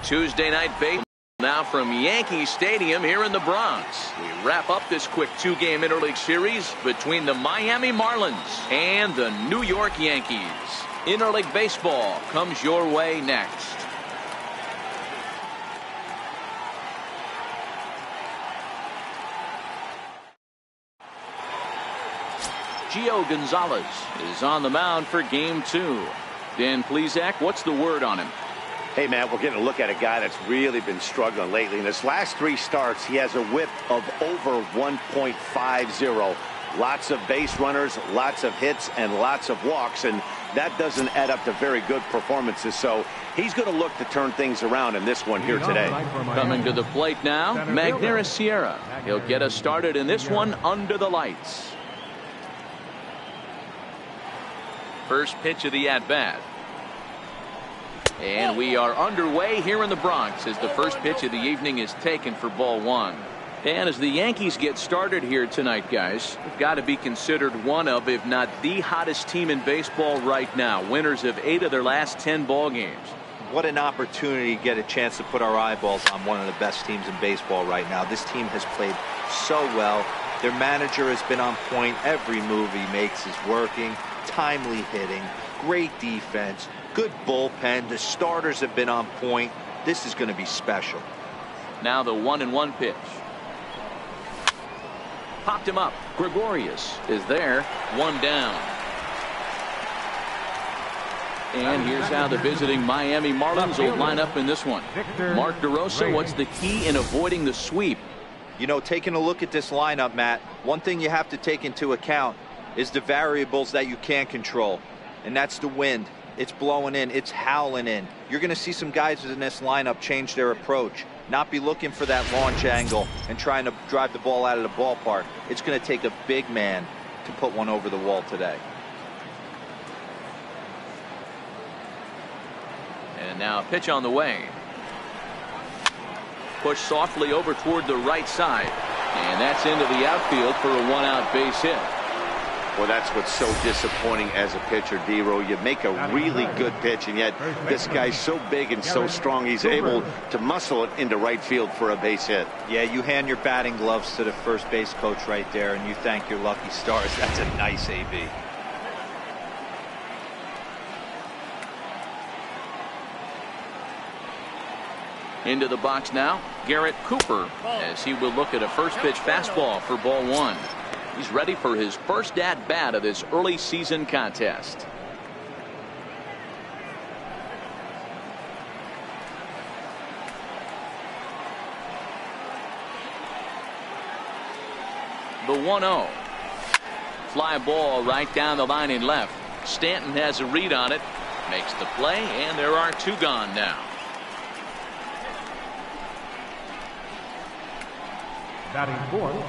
Tuesday night baseball now from Yankee Stadium here in the Bronx. We wrap up this quick two-game interleague series between the Miami Marlins and the New York Yankees. Interleague baseball comes your way next. Gio Gonzalez is on the mound for game 2. Dan Plesac, what's the word on him? Hey, man, we're getting a look at a guy that's really been struggling lately. In his last 3 starts, he has a whip of over 1.50. Lots of base runners, lots of hits, and lots of walks, and that doesn't add up to very good performances. So he's going to look to turn things around in this one here today. Coming to the plate now, Magneuris Sierra. He'll get us started in this one under the lights. First pitch of the at-bat. And we are underway here in the Bronx as the first pitch of the evening is taken for ball 1. And as the Yankees get started here tonight, guys, they've got to be considered one of, if not the hottest team in baseball right now. Winners of 8 of their last 10 ball games. What an opportunity to get a chance to put our eyeballs on one of the best teams in baseball right now. This team has played so well. Their manager has been on point. Every move he makes is working. Timely hitting, great defense, good bullpen. The starters have been on point. This is going to be special. Now the 1-1 pitch. Popped him up. Gregorius is there. 1 down. And here's how the visiting Miami Marlins will line up in this one. Mark DeRosa, what's the key in avoiding the sweep? You know, taking a look at this lineup, Matt, one thing you have to take into account is the variables that you can't control, and that's the wind. It's blowing in, it's howling in. You're going to see some guys in this lineup change their approach, not be looking for that launch angle and trying to drive the ball out of the ballpark. It's going to take a big man to put one over the wall today. And now a pitch on the way. Push softly over toward the right side, and that's into the outfield for a 1-out base hit. Well, that's what's so disappointing as a pitcher, D-Row. You make a really good pitch, and yet this guy's so big and so strong, he's able to muscle it into right field for a base hit. Yeah, you hand your batting gloves to the first base coach right there, and you thank your lucky stars. That's a nice AB. Into the box now, Garrett Cooper, as he will look at a first pitch fastball for ball 1. He's ready for his first at-bat of this early season contest. The 1-0. Fly ball right down the line in left. Stanton has a read on it, makes the play, and there are 2 gone now. Batting fourth,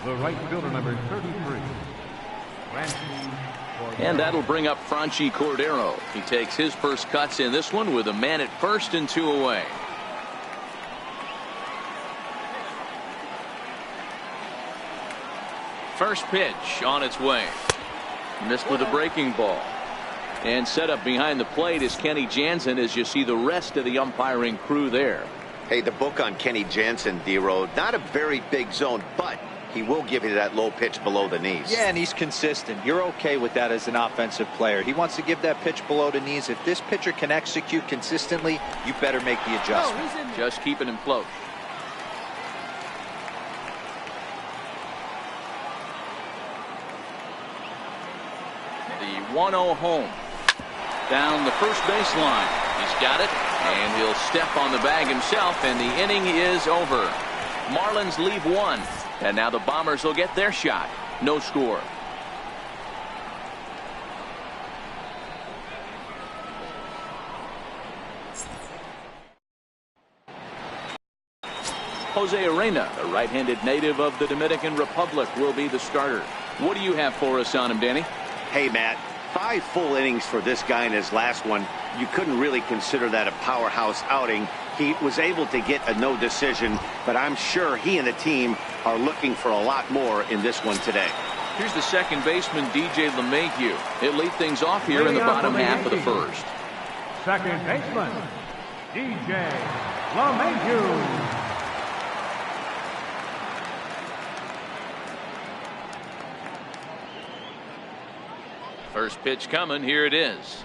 the right fielder, number 33. And that'll bring up Franchi Cordero. He takes his first cuts in this one with a man at first and 2 away. First pitch on its way. Missed with a breaking ball. And set up behind the plate is Kenny Jansen as you see the rest of the umpiring crew there. Hey, the book on Kenny Jansen, D-Row, not a very big zone, but he will give you that low pitch below the knees. Yeah, and he's consistent. You're okay with that as an offensive player. He wants to give that pitch below the knees. If this pitcher can execute consistently, you better make the adjustment. Just keeping him float. The 1-0 home. Down the first baseline. He's got it, and he'll step on the bag himself, and the inning is over. Marlins leave 1, and now the Bombers will get their shot. No score. Jose Arena, a right-handed native of the Dominican Republic, will be the starter. What do you have for us on him, Danny? Hey, Matt, 5 full innings for this guy in his last one. You couldn't really consider that a powerhouse outing. He was able to get a no decision, but I'm sure he and the team are looking for a lot more in this one today. Here's the second baseman, DJ LeMahieu. He'll lead things off here in the bottom half of the first. Second baseman, DJ LeMahieu. First pitch coming. Here it is.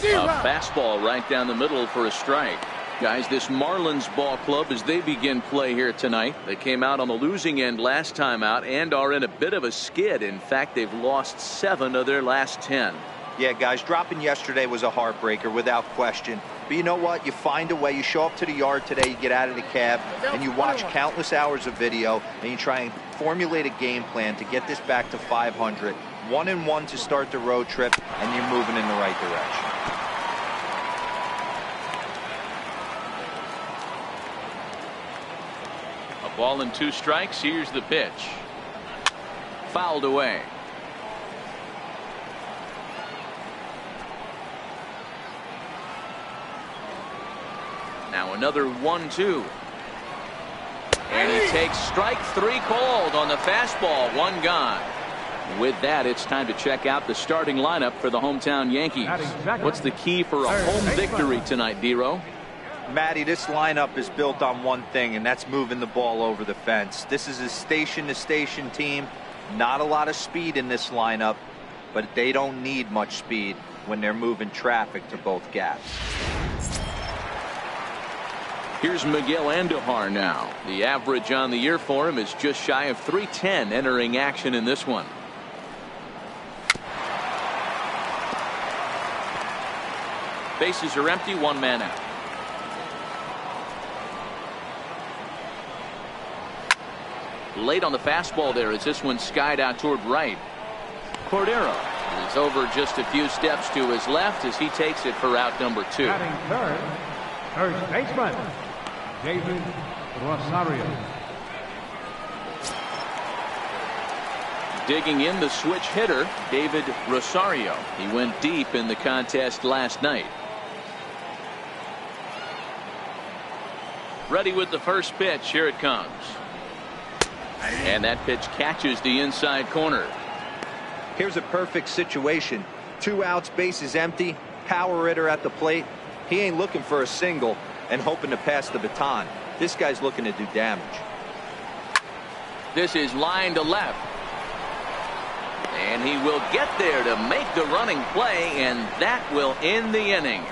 A fastball right down the middle for a strike. Guys, this Marlins ball club, as they begin play here tonight, they came out on the losing end last time out and are in a bit of a skid. In fact, they've lost 7 of their last 10. Yeah, guys, dropping yesterday was a heartbreaker without question. But you know what? You find a way. You show up to the yard today, you get out of the cab, and you watch countless hours of video, and you try and formulate a game plan to get this back to 500. 1-1 to start the road trip, and you're moving in the right direction. A ball and 2 strikes. Here's the pitch. Fouled away. Now another 1-2. And he takes strike 3 called on the fastball. 1 gone. With that, it's time to check out the starting lineup for the hometown Yankees. What's the key for a home victory tonight, D-Row? Matty, this lineup is built on one thing, and that's moving the ball over the fence. This is a station-to-station team. Not a lot of speed in this lineup, but they don't need much speed when they're moving traffic to both gaps. Here's Miguel Andujar now. The average on the year for him is just shy of 310 entering action in this one. Bases are empty, 1 man out. Late on the fastball there as this one skied out toward right. Cordero is over just a few steps to his left as he takes it for out number 2. Batting third, first baseman, David Rosario. Digging in, the switch hitter, David Rosario. He went deep in the contest last night. Ready with the first pitch. Here it comes. And that pitch catches the inside corner. Here's a perfect situation. 2 outs, bases empty, power hitter at the plate. He ain't looking for a single and hoping to pass the baton. This guy's looking to do damage. This is line to left. And he will get there to make the running play, and that will end the inning.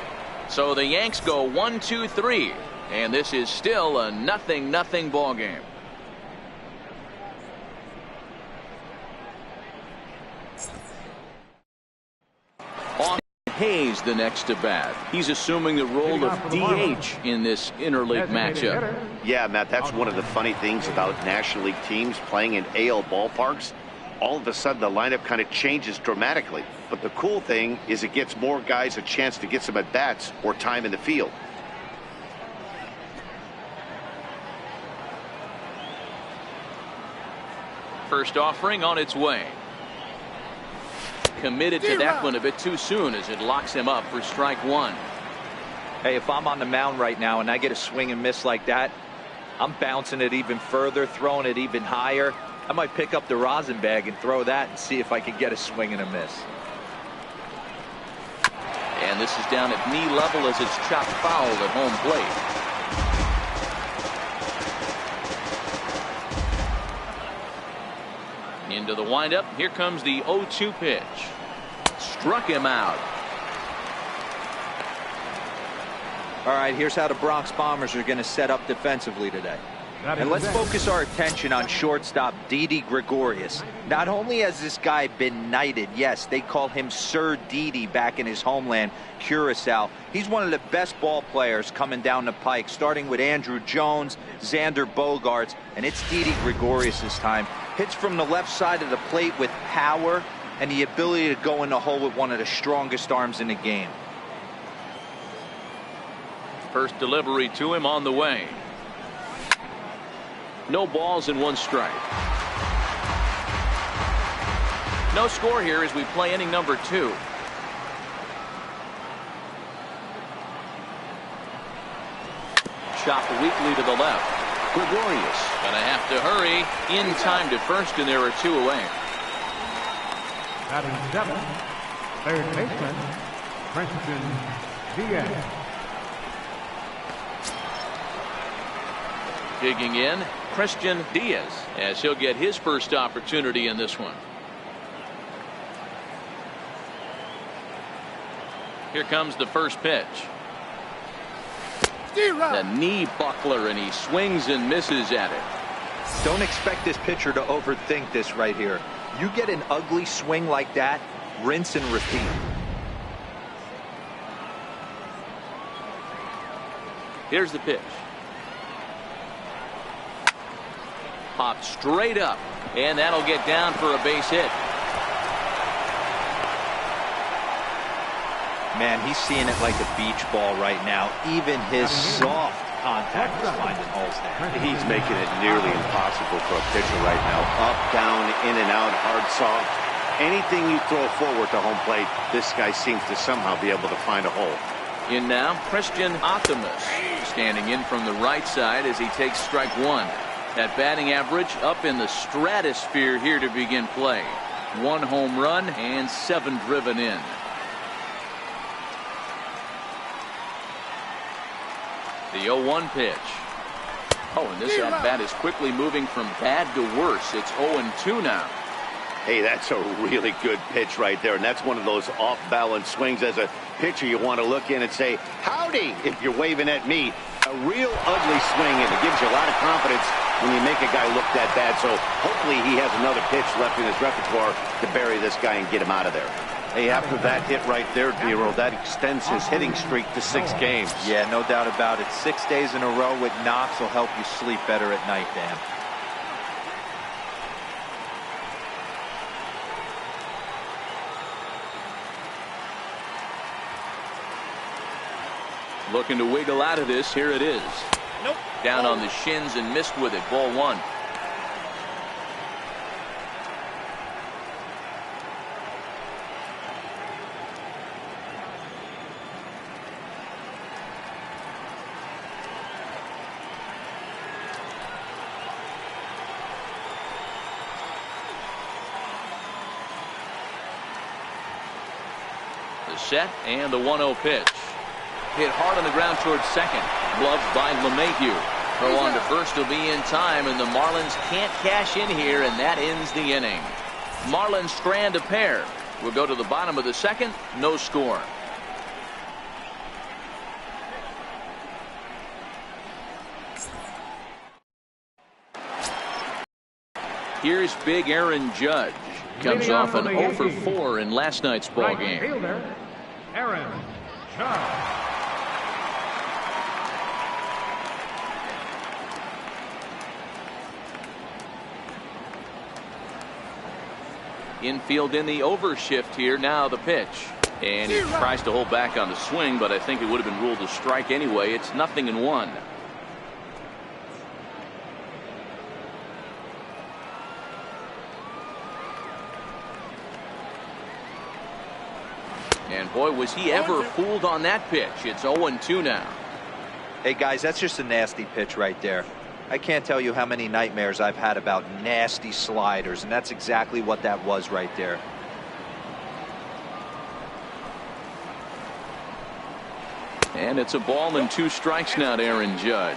So the Yanks go 1-2-3, and this is still a 0-0 ball game. Hayes the next to bat. He's assuming the role of DH in this interleague matchup. Yeah, Matt, that's one of the funny things about National League teams playing in AL ballparks. All of a sudden the lineup kind of changes dramatically. But the cool thing is it gets more guys a chance to get some at-bats or time in the field. First offering on its way. Committed to that one a bit too soon as it locks him up for strike 1. Hey, if I'm on the mound right now and I get a swing and miss like that, I'm bouncing it even further, throwing it even higher. I might pick up the rosin bag and throw that and see if I can get a swing and a miss. And this is down at knee level as it's chopped foul at home plate. Into the windup. Here comes the 0-2 pitch. Struck him out. All right, here's how the Bronx Bombers are going to set up defensively today. And let's focus our attention on shortstop Didi Gregorius. Not only has this guy been knighted, yes, they call him Sir Didi back in his homeland, Curacao. He's one of the best ball players coming down the pike, starting with Andrew Jones, Xander Bogaerts, and it's Didi Gregorius' time. Hits from the left side of the plate with power and the ability to go in the hole with one of the strongest arms in the game. First delivery to him on the way. No balls and 1 strike. No score here as we play inning number 2. Chop weakly to the left. Gregorius gonna have to hurry in time to first, and there are 2 away. Batting 7, third baseman, Princeton Diaz. Digging in, Christian Diaz, as he'll get his first opportunity in this one. Here comes the first pitch. The knee buckler, and he swings and misses at it. Don't expect this pitcher to overthink this right here. You get an ugly swing like that, rinse and repeat. Here's the pitch. Popped straight up, and that'll get down for a base hit. Man, he's seeing it like a beach ball right now. Even his soft contact is finding holes there. He's making it nearly impossible for a pitcher right now. Up, down, in and out, hard, soft. Anything you throw forward to home plate, this guy seems to somehow be able to find a hole. In now, Christian Optimus, standing in from the right side as he takes strike one. That batting average up in the stratosphere here to begin play. 1 home run and 7 driven in. The 0-1 pitch. Oh, and this at-bat is quickly moving from bad to worse. It's 0-2 now. Hey, that's a really good pitch right there, and that's one of those off-balance swings. As a pitcher, you want to look in and say, howdy, if you're waving at me. A real ugly swing, and it gives you a lot of confidence when you make a guy look that bad. So hopefully he has another pitch left in his repertoire to bury this guy and get him out of there. Hey, after that hit right there, Nero, that extends his hitting streak to 6 games. Yeah, no doubt about it. 6 days in a row with knocks will help you sleep better at night, Dan. Looking to wiggle out of this. Here it is. Nope. Down on the shins and missed with it. Ball 1. The set and the 1-0 pitch. Hit hard on the ground towards second. Gloved by LeMahieu. Throw on to first will be in time, and the Marlins can't cash in here, and that ends the inning. Marlins strand a pair. We'll go to the bottom of the second. No score. Here's big Aaron Judge. Comes off an 0 for 4 in last night's ball game. Fielder, Aaron Judge. Infield in the overshift here. Now the pitch. And he tries to hold back on the swing, but I think it would have been ruled a strike anyway. It's 0-1. And boy, was he ever fooled on that pitch. It's 0-2 now. Hey guys, that's just a nasty pitch right there. I can't tell you how many nightmares I've had about nasty sliders, and that's exactly what that was right there. And it's a ball and 2 strikes now to Aaron Judge.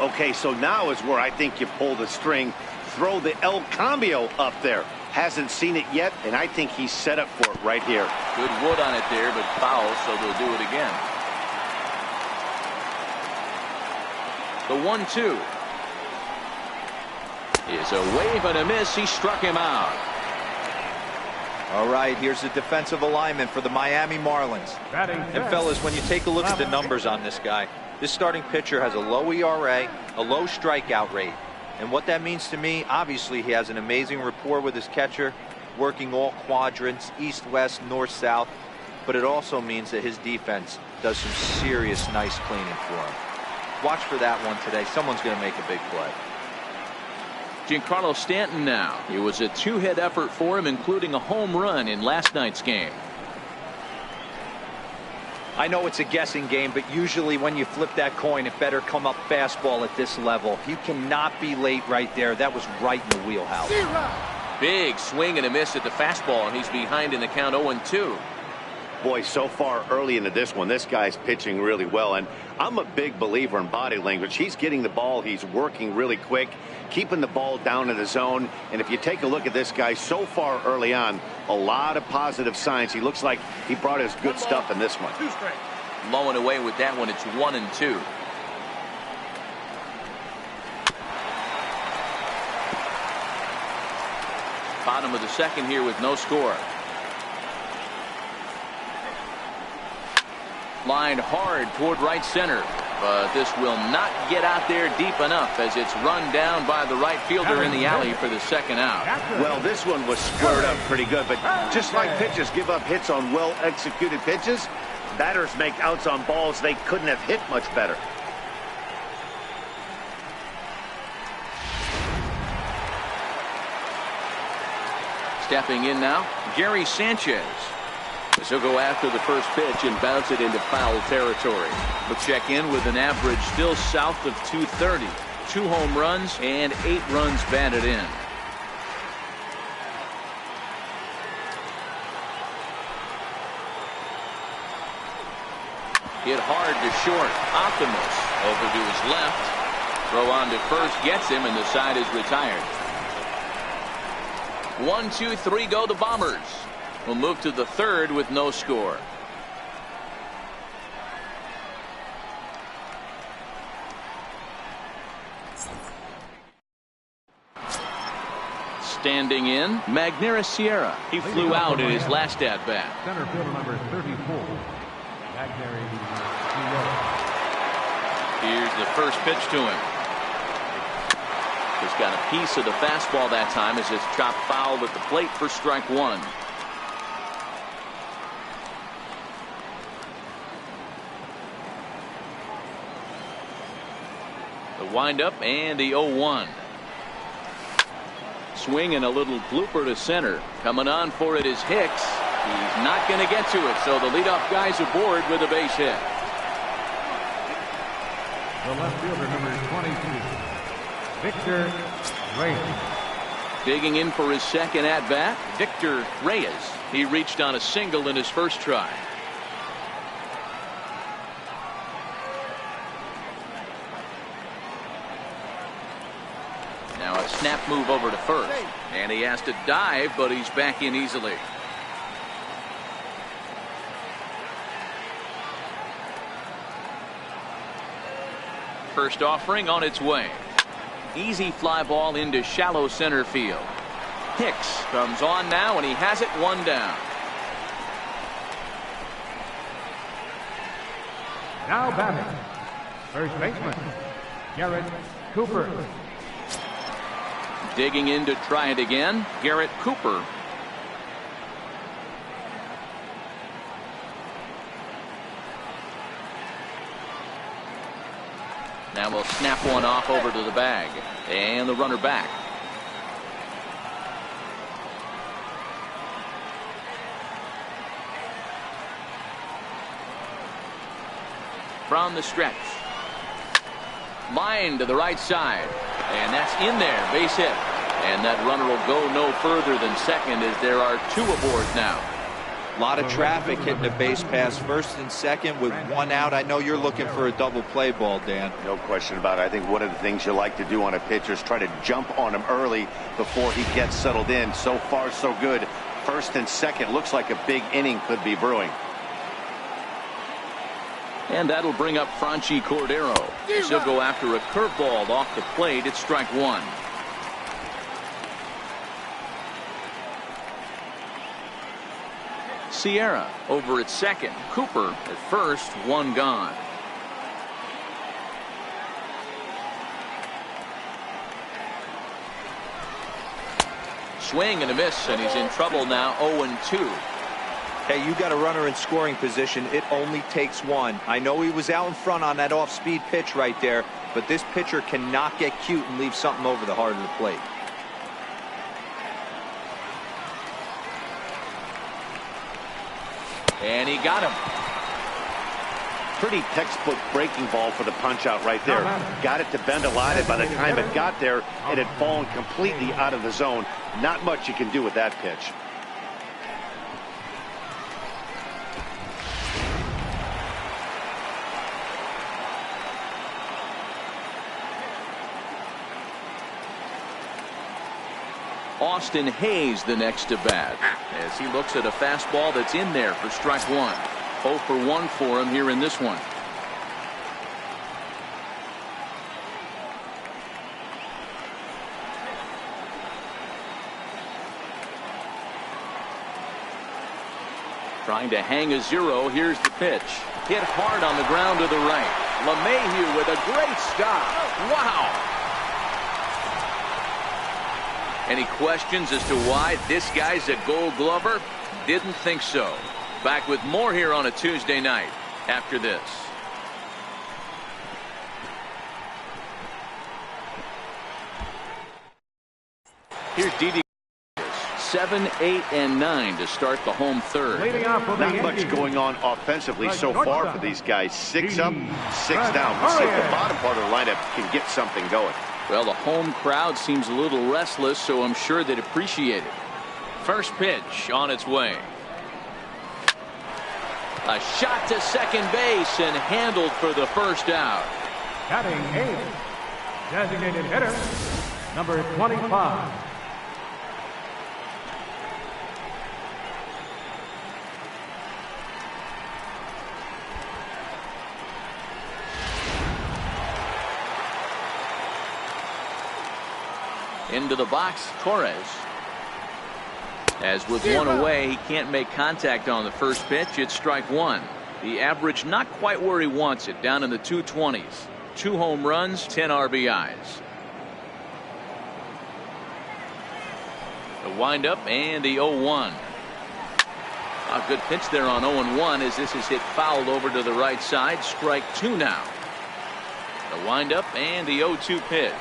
Okay, so now is where I think you pull the string. Throw the El Cambio up there. Hasn't seen it yet, and I think he's set up for it right here. Good wood on it there, but foul, so they'll do it again. The 1-2 is a wave and a miss. He struck him out. All right, here's the defensive alignment for the Miami Marlins. And fellas, when you take a look at the numbers on this guy, this starting pitcher has a low ERA, a low strikeout rate. And what that means to me, obviously he has an amazing rapport with his catcher, working all quadrants, east, west, north, south. But it also means that his defense does some serious nice cleaning for him. Watch for that one today. Someone's going to make a big play. Giancarlo Stanton now. It was a 2-hit effort for him, including a home run in last night's game. I know it's a guessing game, but usually when you flip that coin, it better come up fastball at this level. You cannot be late right there. That was right in the wheelhouse. Big swing and a miss at the fastball, and he's behind in the count 0-2. Boy, so far early into this one, this guy's pitching really well, and I'm a big believer in body language. He's getting the ball, he's working really quick, keeping the ball down in the zone, and if you take a look at this guy so far early on, a lot of positive signs. He looks like he brought his good stuff in this one. Low and away with that one. It's 1-2. Bottom of the second here with no score. Lined hard toward right center, but this will not get out there deep enough as it's run down by the right fielder in the alley for the second out. Well, this one was squared up pretty good, but just like pitchers give up hits on well-executed pitches, batters make outs on balls they couldn't have hit much better. Stepping in now, Gary Sanchez. He'll go after the first pitch and bounce it into foul territory. He'll check in with an average still south of 230. 2 home runs and 8 runs batted in. Hit hard to short. Optimus over to his left. Throw on to first gets him, and the side is retired. 1, 2, 3 go the Bombers. We'll move to the third with no score. Standing in, Magneuris Sierra. He flew out in his last at-bat. Center fielder number 34. Here's the first pitch to him. He's got a piece of the fastball that time as it's chopped foul at the plate for strike 1. The windup and the 0-1. Swing and a little blooper to center. Coming on for it is Hicks. He's not going to get to it, so the leadoff guy's aboard with a base hit. The left fielder number 22, Victor Reyes. Digging in for his second at bat, Victor Reyes. He reached on a single in his first try. Now a snap move over to first, and he has to dive, but he's back in easily. First offering on its way. Easy fly ball into shallow center field. Hicks comes on now, and he has it 1 down. Now batting, first baseman, Garrett Cooper. Digging in to try it again, Garrett Cooper. Now we'll snap one off over to the bag. And the runner back. From the stretch. Line to the right side. And that's in there. Base hit. And that runner will go no further than second as there are 2 aboard now. A lot of traffic hitting the base pass first and second with 1 out. I know you're looking for a double play ball, Dan. No question about it. I think one of the things you like to do on a pitcher is try to jump on him early before he gets settled in. So far, so good. First and second looks like a big inning could be brewing. And that'll bring up Franchi Cordero. He'll go after a curveball off the plate. It's strike 1. Sierra over at second. Cooper at first. 1 gone. Swing and a miss, and he's in trouble now. 0-2. Hey, you got a runner in scoring position. It only takes 1. I know he was out in front on that off-speed pitch right there, but this pitcher cannot get cute and leave something over the heart of the plate. And he got him. Pretty textbook breaking ball for the punch out right there. Got it to bend a line, and by the time it got there, it had fallen completely out of the zone. Not much you can do with that pitch. Austin Hayes the next to bat as he looks at a fastball that's in there for strike one. 0 for 1 for him here in this one. Trying to hang a 0. Here's the pitch. Hit hard on the ground to the right. LeMahieu with a great stop. Wow. Any questions as to why this guy's a Gold Glover? Didn't think so. Back with more here on a Tuesday night after this. Here's Didi. 7, 8, and 9 to start the home third. Not much going on offensively so far for these guys. 6 up, 6 down. We'll see if the bottom part of the lineup can get something going. Well, the home crowd seems a little restless, so I'm sure they'd appreciate it. First pitch on its way. A shot to second base and handled for the first out. Batting 8, designated hitter, number 25. Into the box, Torres. As with one away, he can't make contact on the first pitch. It's strike one. The average not quite where he wants it, down in the 220s. 2 home runs, 10 RBIs. The windup and the 0-1. A good pitch there on 0-1 as this is hit fouled over to the right side. Strike 2 now. The windup and the 0-2 pitch.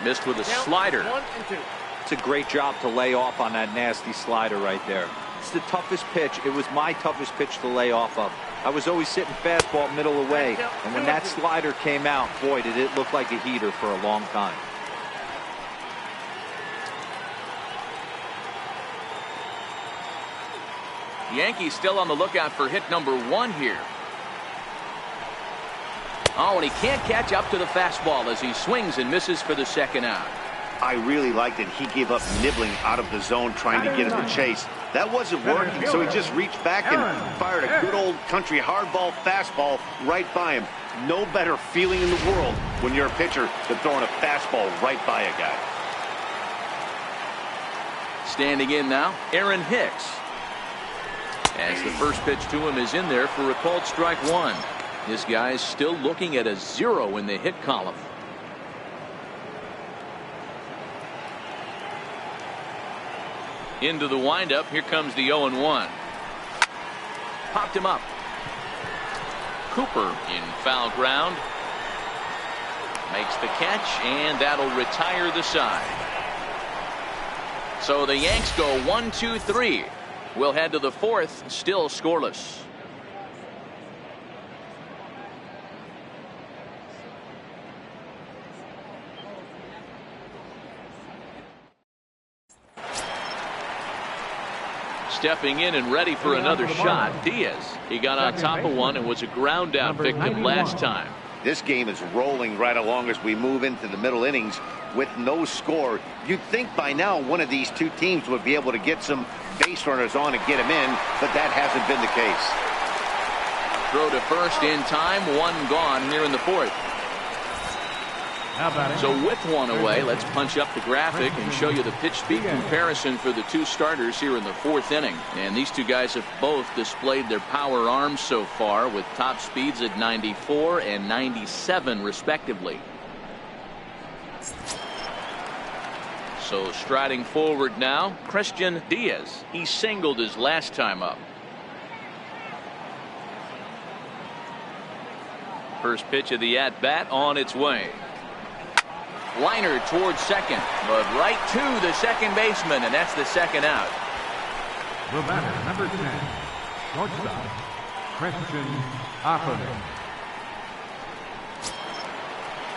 Missed with a slider. 1 and 2. It's a great job to lay off on that nasty slider right there. It's the toughest pitch. It was my toughest pitch to lay off of. I was always sitting fastball middle away, and when that slider came out, boy, did it look like a heater for a long time. Yankees still on the lookout for hit number 1 here. Oh, and he can't catch up to the fastball as he swings and misses for the second out. I really liked that he gave up nibbling out of the zone trying to get in the chase. That wasn't working, so he just reached back and fired a good old country hardball fastball right by him. No better feeling in the world when you're a pitcher than throwing a fastball right by a guy. Standing in now, Aaron Hicks. As the first pitch to him is in there for a called strike 1. This guy's still looking at a 0 in the hit column. Into the windup. Here comes the 0-1. Popped him up. Cooper in foul ground. Makes the catch, and that'll retire the side. So the Yanks go 1, 2, 3. We'll head to the 4th, still scoreless. Stepping in and ready for another shot, Diaz. He got on top of one and was a ground out victim last time. This game is rolling right along as we move into the middle innings with no score. You'd think by now one of these two teams would be able to get some base runners on and get them in, but that hasn't been the case. Throw to first in time, 1 gone here in the 4th. So with 1 away, let's punch up the graphic and show you the pitch speed comparison for the 2 starters here in the 4th inning. And these 2 guys have both displayed their power arms so far with top speeds at 94 and 97 respectively. So striding forward now, Christian Diaz. He singled his last time up. First pitch of the at-bat on its way. Liner towards second, but right to the second baseman, and that's the second out. The batter, number 10, shortstop, Christian Optimus.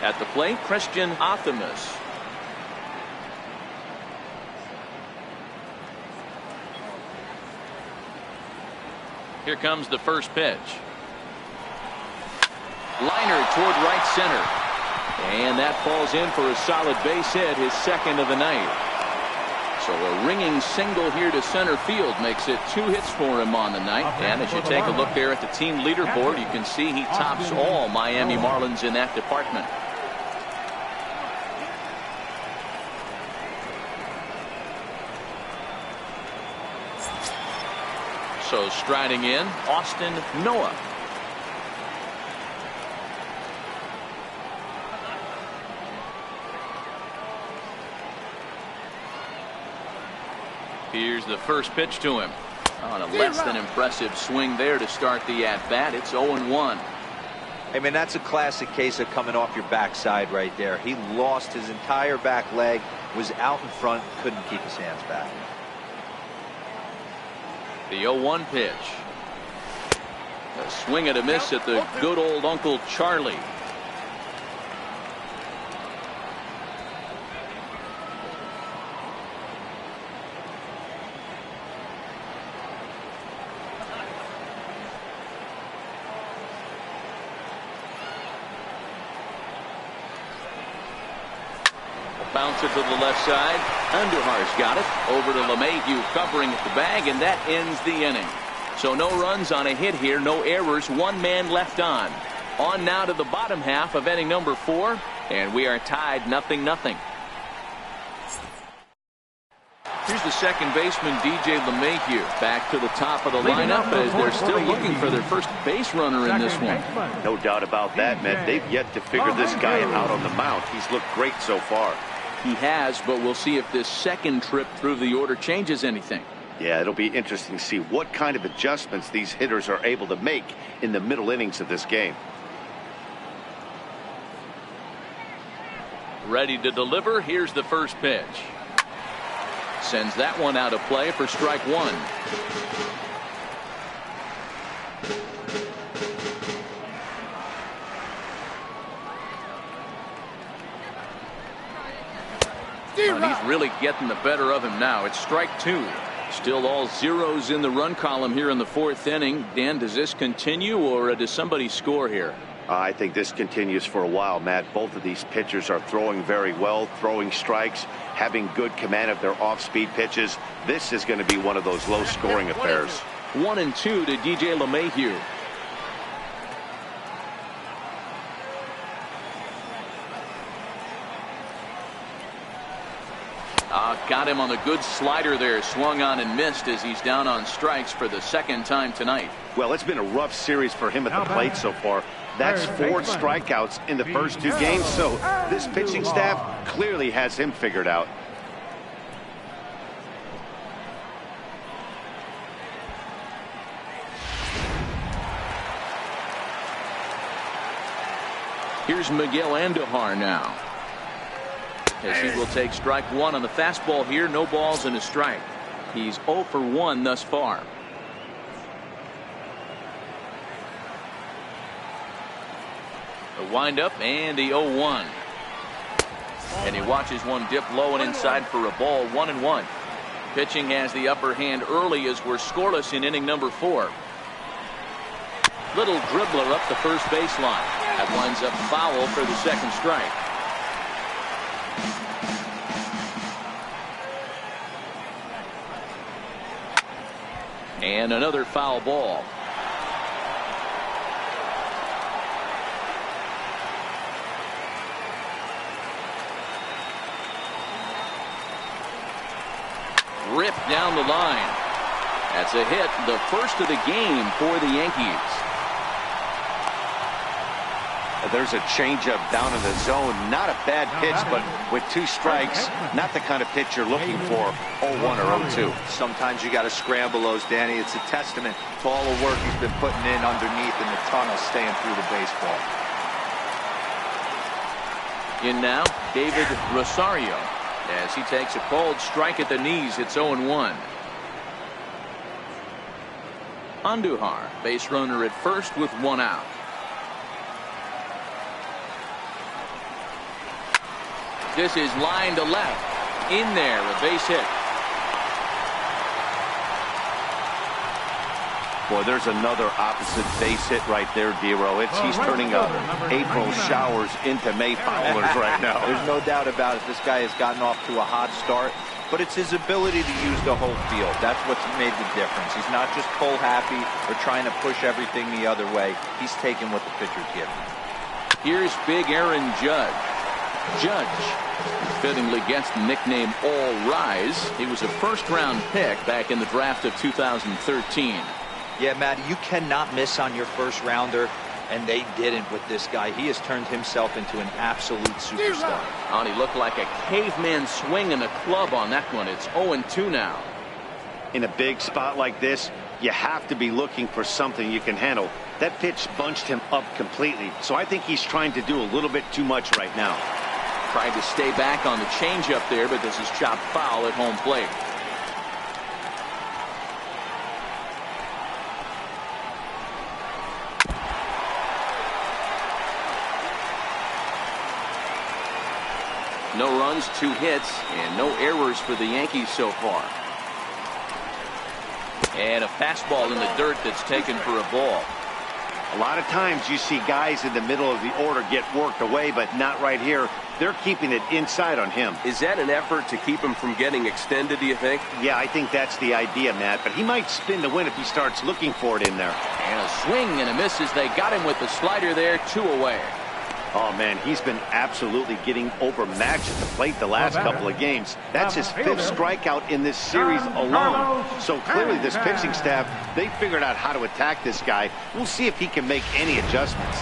At the plate, Christian Optimus. Here comes the first pitch. Liner toward right center. And that falls in for a solid base hit, his second of the night. So a ringing single here to center field makes it 2 hits for him on the night. And as you take a look there at the team leaderboard, you can see he tops all Miami Marlins in that department. So striding in, Austin Noah. Here's the first pitch to him. On a less than impressive swing there to start the at-bat. It's 0-1. I mean, that's a classic case of coming off your backside right there. He lost his entire back leg, was out in front, couldn't keep his hands back. The 0-1 pitch. A swing and a miss at the good old Uncle Charlie. Bounce it to the left side. Andujar's got it. Over to LeMahieu covering at the bag, and that ends the inning. So no runs on a hit here, no errors, 1 man left on. On now to the bottom half of inning number 4, and we are tied 0-0. Here's the second baseman, DJ LeMahieu, back to the top of the lineup as they're still looking for their first base runner in this one. No doubt about that, man. They've yet to figure this guy out on the mound. He's looked great so far. He has, but we'll see if this second trip through the order changes anything. Yeah, it'll be interesting to see what kind of adjustments these hitters are able to make in the middle innings of this game. Ready to deliver. Here's the first pitch. Sends that one out of play for strike 1. He's really getting the better of him now. It's strike 2. Still all zeros in the run column here in the 4th inning. Dan, does this continue, or does somebody score here? I think this continues for a while, Matt. Both of these pitchers are throwing very well, throwing strikes, having good command of their off-speed pitches. This is going to be one of those low-scoring affairs. 1-2 to DJ LeMahieu. Got him on the good slider there. Swung on and missed as he's down on strikes for the 2nd time tonight. Well, it's been a rough series for him at the plate so far. That's 4 strikeouts in the first 2 games, so this pitching staff clearly has him figured out. Here's Miguel Andujar now, as he will take strike 1 on the fastball here. No balls and a strike. He's 0 for 1 thus far. The windup and the 0-1. And he watches one dip low and inside for a ball. 1-1. Pitching has the upper hand early as we're scoreless in inning number 4. Little dribbler up the first baseline. That winds up foul for the 2nd strike. And another foul ball. Ripped down the line. That's a hit, the first of the game for the Yankees. There's a changeup down in the zone. Not a bad pitch, but with 2 strikes, not the kind of pitch you're looking for. 0-1 or 0-2. Sometimes you got to scramble those, Danny. It's a testament to all the work he's been putting in underneath in the tunnel, staying through the baseball. In now, David Rosario, as he takes a cold strike at the knees. It's 0-1. Andujar, base runner at first with 1 out. This is line to left. In there, a base hit. Boy, there's another opposite base hit right there, Dero. He's turning April showers into May foulers right now. There's no doubt about it. This guy has gotten off to a hot start. but it's his ability to use the whole field. That's what's made the difference. He's not just pull happy or trying to push everything the other way. He's taking what the pitcher's giving him. Here's big Aaron Judge. Judge fittingly gets the nickname All Rise. He was a first-round pick back in the draft of 2013. Yeah, Matt, you cannot miss on your first rounder, and they didn't with this guy. He has turned himself into an absolute superstar. Oh, he looked like a caveman swinging a club on that one. It's 0-2 now. In a big spot like this, you have to be looking for something you can handle. That pitch bunched him up completely, so I think he's trying to do a little bit too much right now. Tried to stay back on the changeup there, but this is chopped foul at home plate. No runs, 2 hits, and no errors for the Yankees so far. And a fastball in the dirt that's taken for a ball. A lot of times you see guys in the middle of the order get worked away, but not right here. They're keeping it inside on him. Is that an effort to keep him from getting extended, do you think? Yeah, I think that's the idea, Matt, but he might spin to win if he starts looking for it in there. And a swing and a miss as they got him with the slider there, 2 away. Oh, man, he's been absolutely getting overmatched at the plate the last couple of games. That's his 5th strikeout in this series alone. So clearly this pitching staff, they figured out how to attack this guy. We'll see if he can make any adjustments.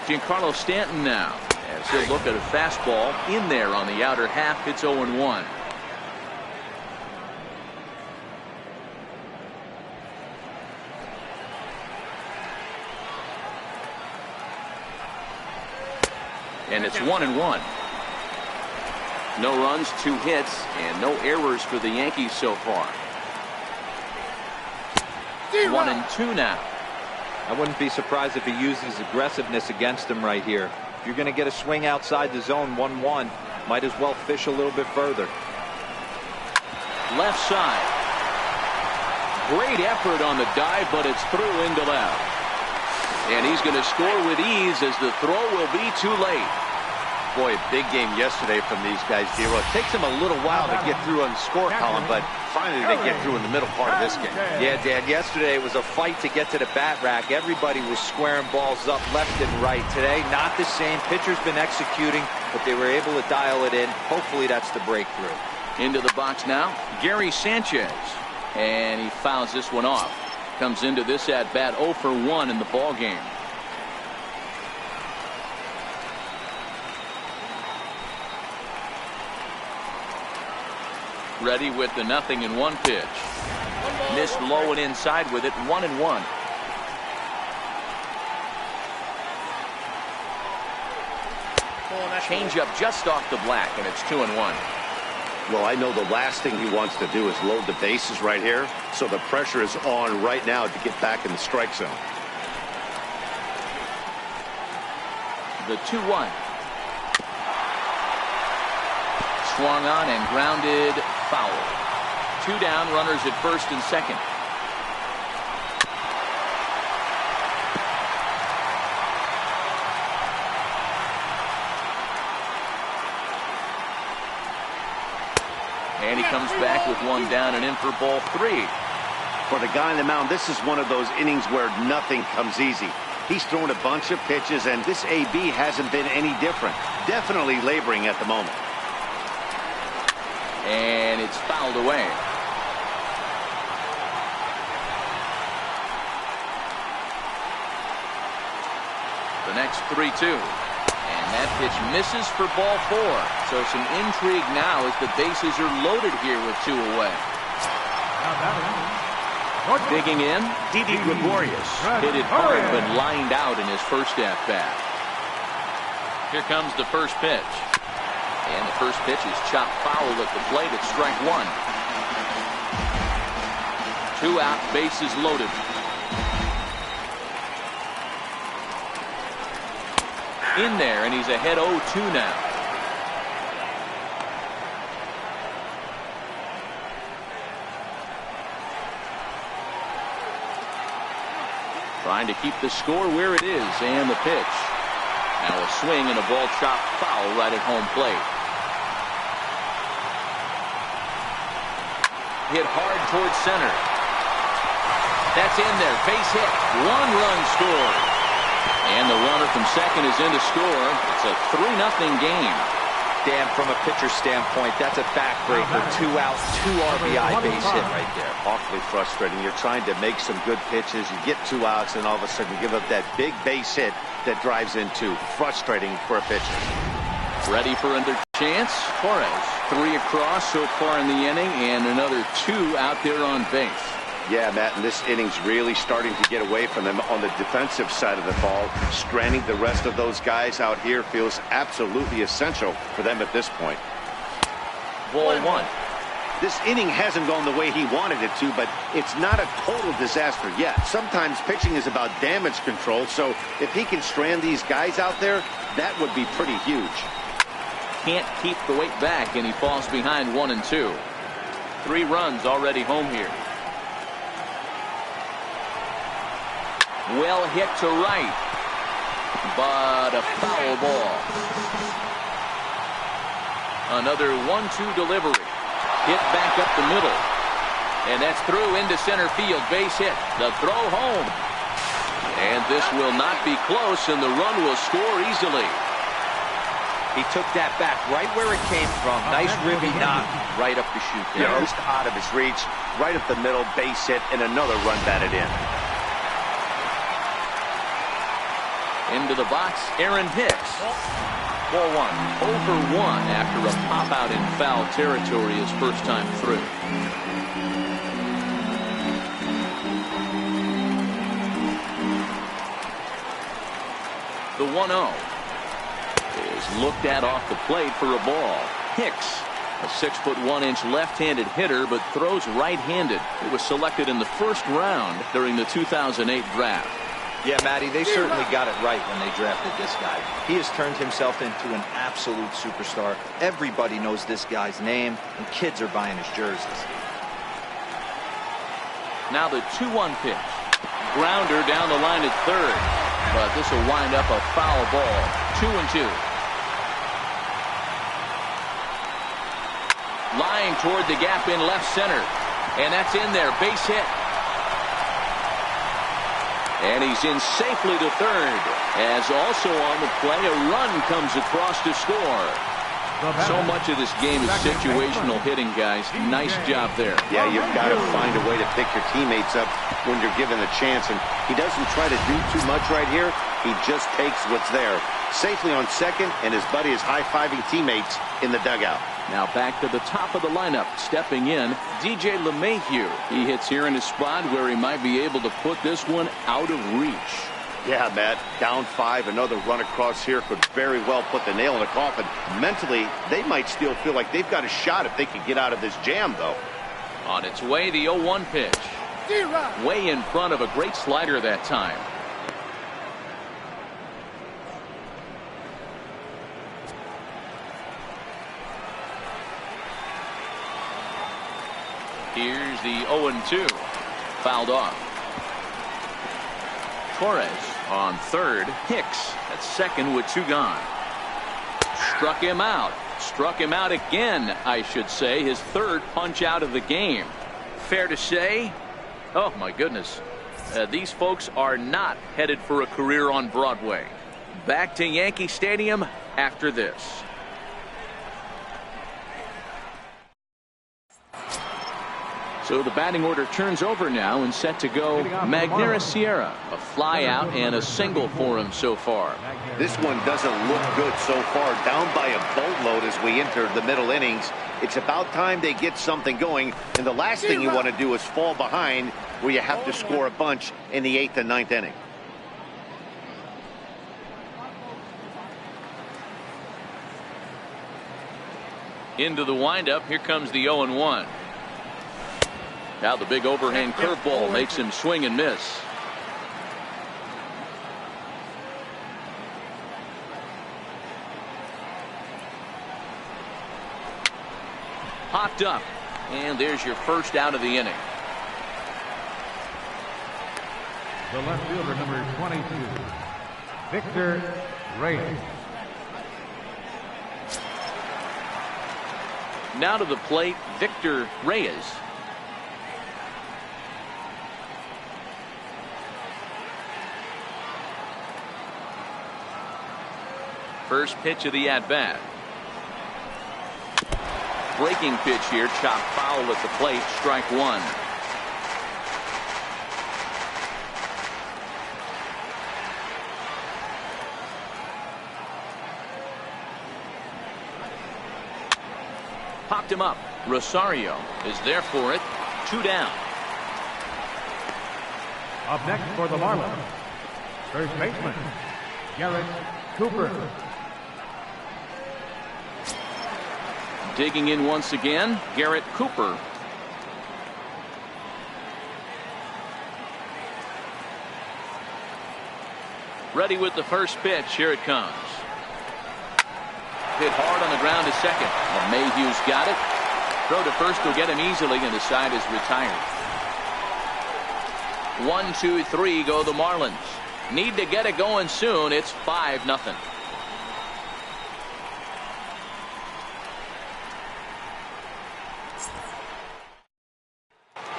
Giancarlo Stanton now, as he'll look at a fastball in there on the outer half. It's 0-1. And it's 1-1. No runs, 2 hits, and no errors for the Yankees so far. 1-2 now. I wouldn't be surprised if he uses aggressiveness against him right here. If you're going to get a swing outside the zone, 1-1, might as well fish a little bit further. Left side. Great effort on the dive, but it's through into left. And he's going to score with ease as the throw will be too late. Boy, big game yesterday from these guys, Dero. It takes them a little while to get through on the score column, but finally they get through in the middle part of this game. Yeah, Dan, yesterday it was a fight to get to the bat rack. Everybody was squaring balls up left and right. Today, not the same. Pitcher's been executing, but they were able to dial it in. Hopefully that's the breakthrough. Into the box now, Gary Sanchez. And he fouls this one off. Comes into this at bat 0 for 1 in the ball game. Ready with the 0-1 pitch. Missed low and inside with it. 1-1. Changeup just off the black, and it's 2-1. Well, I know the last thing he wants to do is load the bases right here, so the pressure is on right now to get back in the strike zone. The 2-1. Swung on and grounded foul. 2 down, runners at first and second. And he comes back with 1 down and in for ball 3. For the guy on the mound, this is one of those innings where nothing comes easy. He's thrown a bunch of pitches, and this AB hasn't been any different. Definitely laboring at the moment. And it's fouled away. The next 3-2. And that pitch misses for ball 4. So some intrigue now as the bases are loaded here with 2 away. Digging in, Didi Gregorius. Hit it hard but lined out in his first at-bat. Here comes the first pitch. And the first pitch is chopped foul at the plate at strike 1. 2 out, bases loaded. In there, and he's ahead 0-2 now. Trying to keep the score where it is, and the pitch. Now a swing and a ball chopped foul right at home plate. Hit hard towards center. That's in there. Base hit. 1 run scored. And the runner from second is in to score. It's a 3-0 game. Dan, from a pitcher standpoint, that's a backbreaker. 2 outs, 2 RBI base hit right there. Awfully frustrating. You're trying to make some good pitches. You get 2 outs, and all of a sudden you give up that big base hit that drives in 2. Frustrating for a pitcher. Ready for another chance. Torres. 3 across so far in the inning, and another 2 out there on base. Yeah, Matt, and this inning's really starting to get away from them on the defensive side of the ball. Stranding the rest of those guys out here feels absolutely essential for them at this point. Ball 1. This inning hasn't gone the way he wanted it to, but it's not a total disaster yet. Sometimes pitching is about damage control, so if he can strand these guys out there, that would be pretty huge. Can't keep the weight back, and he falls behind 1 and 2. 3 runs already home here. Well hit to right, but a foul ball. Another 1-2 delivery. Hit back up the middle. And that's through into center field. Base hit. The throw home. And this will not be close, and the run will score easily. He took that back right where it came from. Nice ribby knock right up the chute there. Just out of his reach, right up the middle, base hit, and another run batted in. Into the box, Aaron Hicks. Ball 1. Over 1 after a pop out in foul territory his first time through. The 1-0 is looked at off the plate for a ball. Hicks, a 6'1" left-handed hitter, but throws right-handed. It was selected in the first round during the 2008 draft. Yeah, Matty, they certainly got it right when they drafted this guy. He has turned himself into an absolute superstar. Everybody knows this guy's name, and kids are buying his jerseys. Now the 2-1 pitch. Grounder down the line at third, but this will wind up a foul ball. 2-2. Lying toward the gap in left center, and that's in there. Base hit. And he's in safely to third, as also on the play a run comes across to score. So much of this game is situational hitting, guys. Nice job there. Yeah, you've got to find a way to pick your teammates up when you're given a chance, and he doesn't try to do too much right here. He just takes what's there. Safely on second, and his buddy is high-fiving teammates in the dugout. Now back to the top of the lineup, stepping in, DJ LeMahieu. He hits here in a spot where he might be able to put this one out of reach. Yeah, Matt, down 5, another run across here could very well put the nail in the coffin. Mentally, they might still feel like they've got a shot if they could get out of this jam, though. On its way, the 0-1 pitch. Way in front of a great slider that time. Here's the 0-2. Fouled off. Torres on third. Hicks at second with 2 gone. Struck him out. Struck him out again, I should say. His third punch out of the game. Fair to say? Oh, my goodness. These folks are not headed for a career on Broadway. Back to Yankee Stadium after this. So the batting order turns over now and set to go. Magneuris Sierra, a fly out and a single for him so far. This one doesn't look good so far. Down by a boatload as we enter the middle innings. It's about time they get something going, and the last thing you want to do is fall behind where you have to score a bunch in the 8th and 9th inning. Into the windup, here comes the 0-1. Now the big overhand curveball makes him swing and miss. Popped up, and there's your first out of the inning. The left fielder, number 22, Victor Reyes. Now to the plate, Victor Reyes. First pitch of the at-bat. Breaking pitch here, chopped foul at the plate, strike one. Popped him up. Rosario is there for it. 2 down. Up next for the Marlins, first baseman, Garrett Cooper. Digging in once again, Garrett Cooper. Ready with the first pitch. Here it comes. Hit hard on the ground to second. Mayhew's got it. Throw to first will get him easily, and the side is retired. 1, 2, 3 go the Marlins. Need to get it going soon. It's 5-0.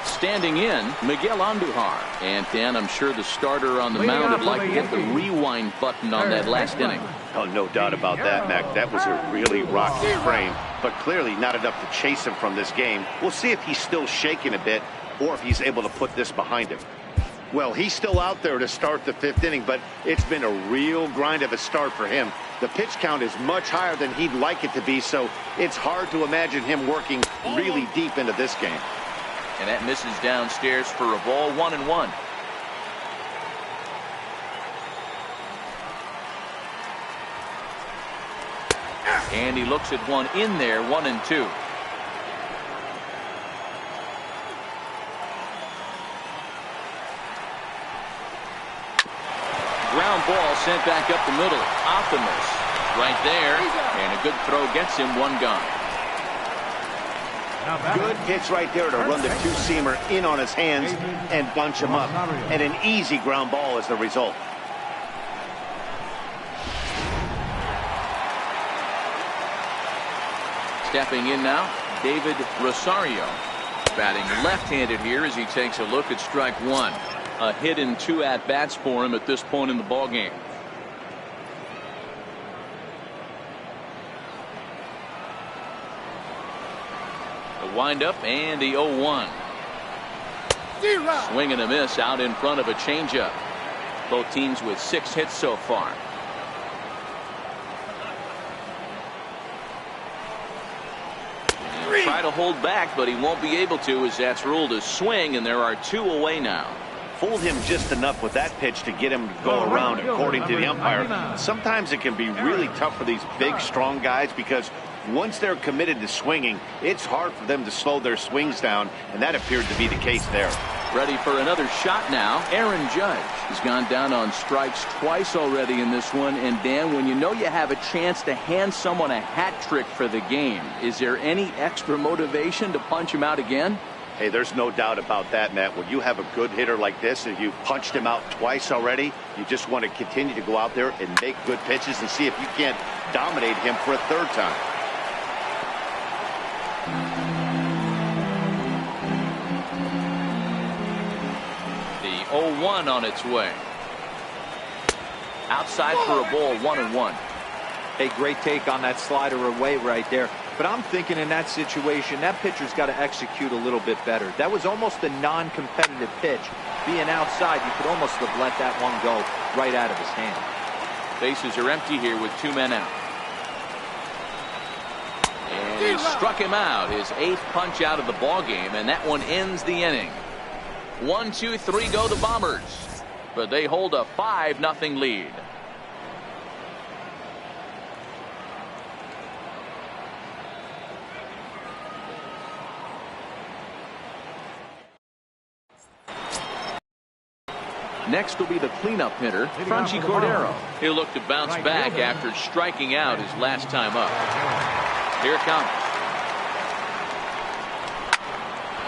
Standing in, Miguel Andujar. And Dan, I'm sure the starter on the mound would like to hit the rewind button on that last inning. Oh, no doubt about that, Mac. That was a really rocky frame, but clearly not enough to chase him from this game. We'll see if he's still shaking a bit or if he's able to put this behind him. Well, he's still out there to start the 5th inning, but it's been a real grind of a start for him. The pitch count is much higher than he'd like it to be, so it's hard to imagine him working really deep into this game. And that misses downstairs for a ball, 1-1. And he looks at one in there, 1-2. Ground ball sent back up the middle. Optimus right there. And a good throw gets him, 1 gone. Good pitch right there to run the two-seamer in on his hands and bunch him up. And an easy ground ball is the result. Stepping in now, David Rosario. Batting left-handed here as he takes a look at strike one. A hit in 2 at-bats for him at this point in the ballgame. The windup and the 0-1. Swing and a miss out in front of a changeup. Both teams with 6 hits so far. He'll try to hold back, but he won't be able to, as that's ruled a swing, and there are 2 away now. Fooled him just enough with that pitch to get him to go around, according to the umpire. Sometimes it can be really tough for these big, strong guys because once they're committed to swinging, it's hard for them to slow their swings down, and that appeared to be the case there. Ready for another shot now. Aaron Judge has gone down on strikes twice already in this one. And Dan, when you know you have a chance to hand someone a hat trick for the game, is there any extra motivation to punch him out again? Hey, there's no doubt about that, Matt. When you have a good hitter like this and you've punched him out twice already, you just want to continue to go out there and make good pitches and see if you can't dominate him for a 3rd time. The 0-1 on its way. Outside for a ball, 1-1. A great take on that slider away right there. But I'm thinking in that situation, that pitcher's got to execute a little bit better. That was almost a non-competitive pitch. Being outside, you could almost have let that one go right out of his hand. Bases are empty here with 2 men out. And he struck him out, his 8th punch out of the ball game, and that one ends the inning. 1, 2, 3 go the Bombers, but they hold a 5-0 lead. Next will be the cleanup hitter, Franchi Cordero. He'll look to bounce back after striking out his last time up. Here it comes.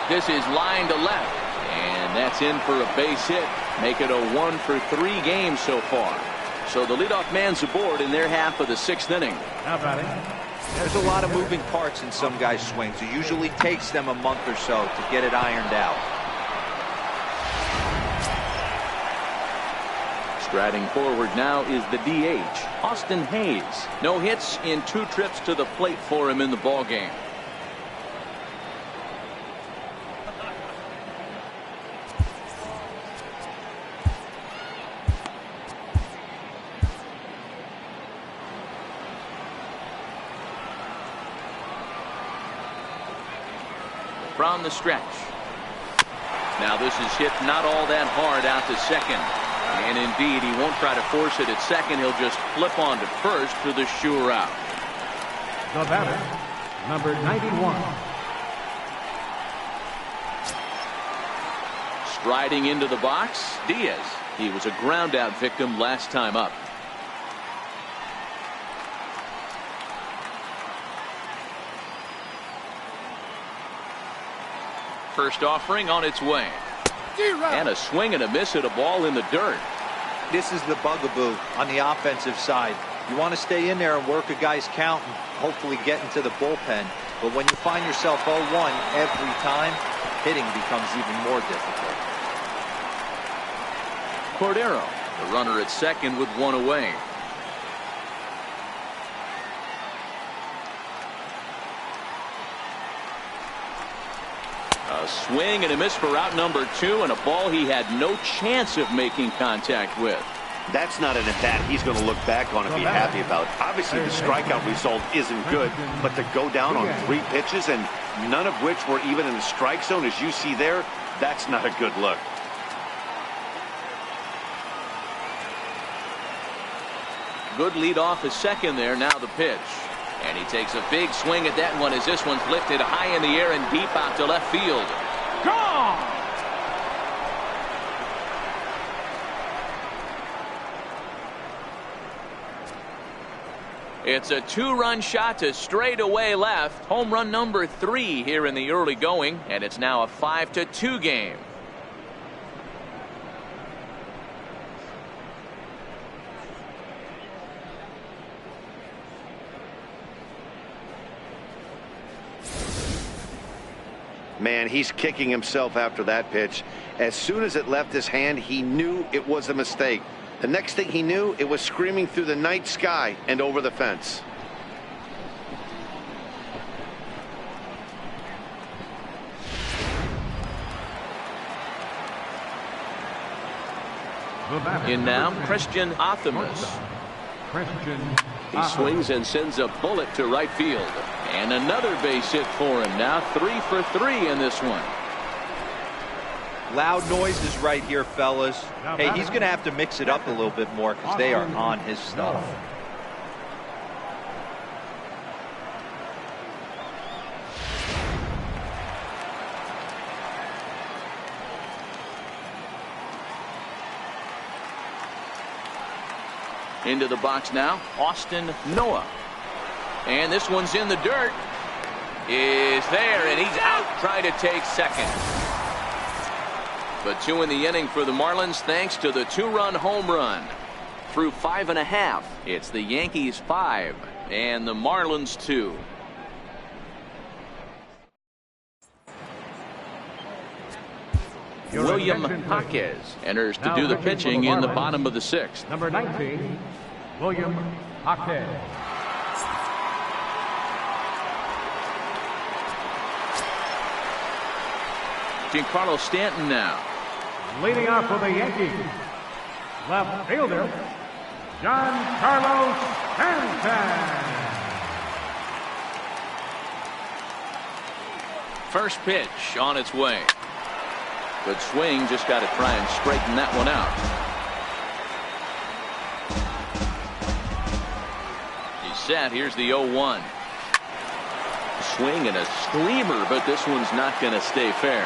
This is line to left, and that's in for a base hit. Make it a 1 for 3 game so far. So the leadoff man's aboard in their half of the 6th inning. Now batting. There's a lot of moving parts in some guys' swings. It usually takes them a month or so to get it ironed out. Striding forward now is the DH, Austin Hayes. No hits in 2 trips to the plate for him in the ballgame. From the stretch. Now this is hit not all that hard out to second. And indeed, he won't try to force it at second. He'll just flip on to first for the sure out. The batter, number 91. Striding into the box, Diaz. He was a ground out victim last time up. First offering on its way. And a swing and a miss at a ball in the dirt. This is the bugaboo on the offensive side. You want to stay in there and work a guy's count and hopefully get into the bullpen. But when you find yourself 0-1 every time, hitting becomes even more difficult. Cordero, the runner at second with 1 away. A swing and a miss for out number 2, and a ball he had no chance of making contact with. That's not an at-bat he's going to look back on and be happy about. Obviously, the strikeout result isn't good, but to go down on 3 pitches and none of which were even in the strike zone, as you see there, that's not a good look. Good lead off his second there. Now the pitch. And he takes a big swing at that one as this one's lifted high in the air and deep out to left field. Gone! It's a 2-run shot to straightaway left. Home run number 3 here in the early going, and it's now a 5-2 game. Man, he's kicking himself after that pitch. As soon as it left his hand, he knew it was a mistake. The next thing he knew, it was screaming through the night sky and over the fence. In now, Christian Athamas. He swings and sends a bullet to right field. And another base hit for him. Now 3 for 3 in this one. Loud noises right here, fellas. Hey, he's going to have to mix it up a little bit more because they are on his stuff. Into the box now, Austin Noah. And this one's in the dirt. Is there, and he's out trying to take second. But 2 in the inning for the Marlins thanks to the 2-run home run. Through 5.5, it's the Yankees 5 and the Marlins 2. William Jaquez enters to do the pitching in the bottom of the 6th. Number 19, William Jaquez. Giancarlo Stanton now. Leading off for the Yankees, left fielder, Giancarlo Stanton. First pitch on its way. Good swing, just got to try and straighten that one out. He's set. Here's the 0-1. Swing and a screamer, but this one's not going to stay fair.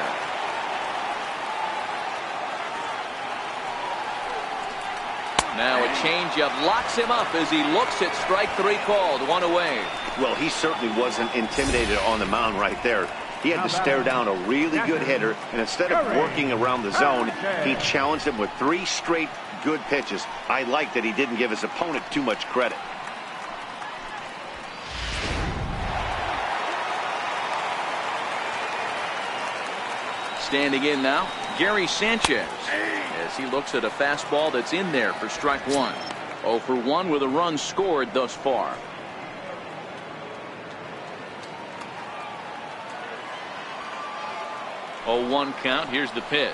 Now a changeup locks him up as he looks at strike 3 called. 1 away. Well, he certainly wasn't intimidated on the mound right there. He had to stare down a really good hitter, and instead of working around the zone, he challenged him with 3 straight good pitches. I like that he didn't give his opponent too much credit. Standing in now, Gary Sanchez, as he looks at a fastball that's in there for strike one. 0 for 1 with a run scored thus far. Oh, 1 count. Here's the pitch.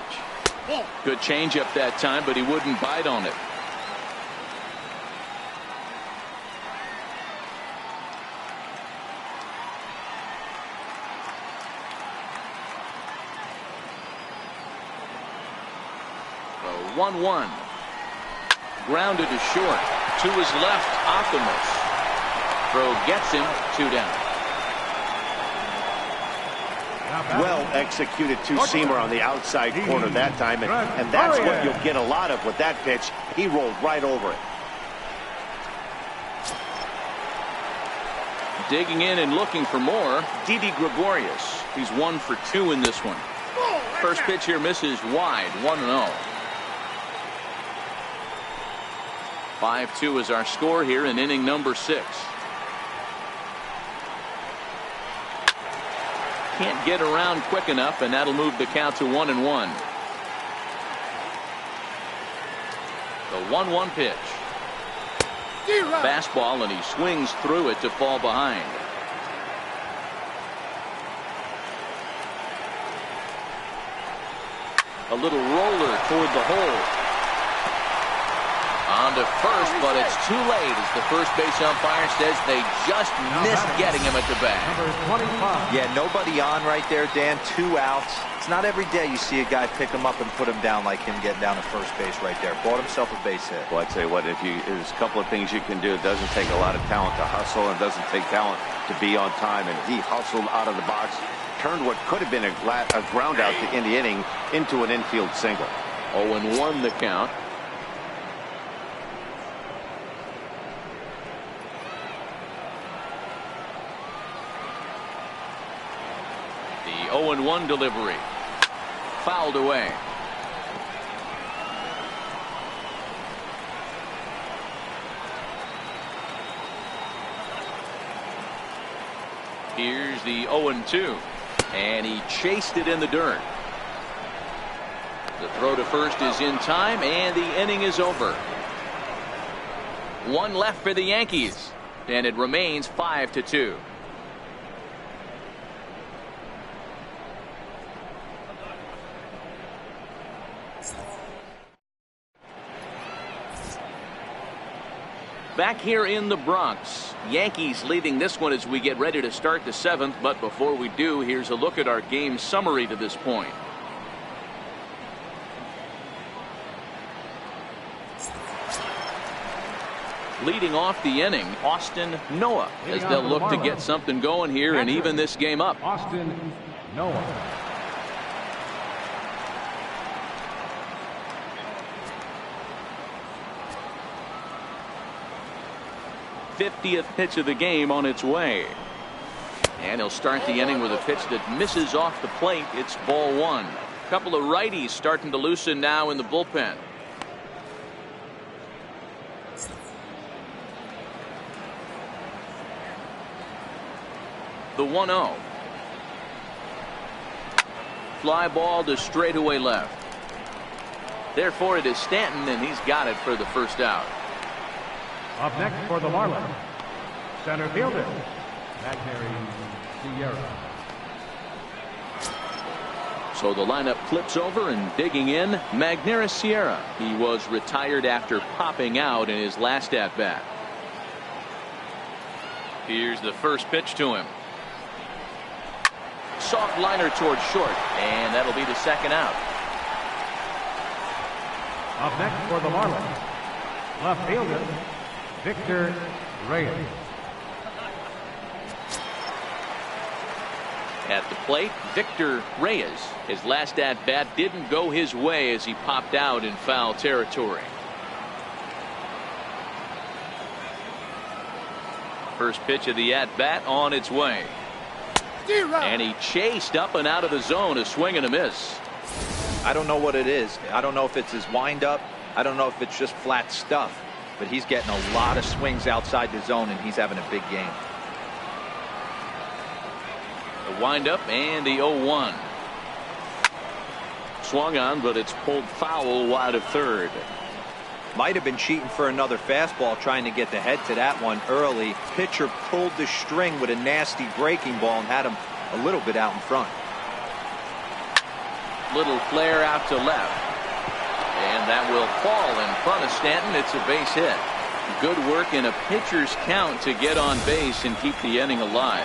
Good changeup that time, but he wouldn't bite on it. So 1-1. Grounded to short. To his left, Optimus. Throw gets him. 2 down. Well executed two-seamer on the outside corner that time, and that's what you'll get a lot of with that pitch. He rolled right over it. Digging in and looking for more, Didi Gregorius. He's 1 for 2 in this one. First pitch here misses wide, 1-0. 5-2 is our score here in inning number 6. Can't get around quick enough, and that'll move the count to 1-1. The 1-1 pitch. Fastball, and he swings through it to fall behind. A little roller toward the hole. On to first, but it's too late as the first base umpire says they just missed getting him at the bag. Yeah, nobody on right there, Dan. 2 outs. It's not every day you see a guy pick him up and put him down like him getting down to first base right there. Bought himself a base hit. Well, I'd say what, there's a couple of things you can do. It doesn't take a lot of talent to hustle, and it doesn't take talent to be on time. And he hustled out of the box, turned what could have been a ground out to end the inning into an infield single. 0-1 the count. The 0-1 delivery. Fouled away. Here's the 0-2. And he chased it in the dirt. The throw to first is in time, and the inning is over. 1 left for the Yankees, and it remains 5-2. Back here in the Bronx, Yankees leading this one as we get ready to start the 7th. But before we do, here's a look at our game summary to this point. Leading off the inning, Austin Noah, as they'll look to get something going here and even this game up. Austin Noah. 50th pitch of the game on its way. And he'll start the inning with a pitch that misses off the plate. It's ball 1. A couple of righties starting to loosen now in the bullpen. The 1-0. Fly ball to straightaway left. Therefore it is Stanton, and he's got it for the first out. Up next for the Marlins, center fielder, Sierra. So the lineup flips over, and digging in, Magneuris Sierra. He was retired after popping out in his last at-bat. Here's the first pitch to him. Soft liner towards short, and that'll be the second out. Up next for the Marlins, left fielder, Victor Reyes. At the plate, Victor Reyes. His last at-bat didn't go his way as he popped out in foul territory. First pitch of the at-bat on its way. And he chased up and out of the zone, a swing and a miss. I don't know what it is. I don't know if it's his windup. I don't know if it's just flat stuff, but he's getting a lot of swings outside the zone, and he's having a big game. The windup and the 0-1. Swung on, but it's pulled foul wide of third. Might have been cheating for another fastball, trying to get the head to that one early. Pitcher pulled the string with a nasty breaking ball and had him a little bit out in front. Little flare out to left. And that will fall in front of Stanton. It's a base hit. Good work in a pitcher's count to get on base and keep the inning alive.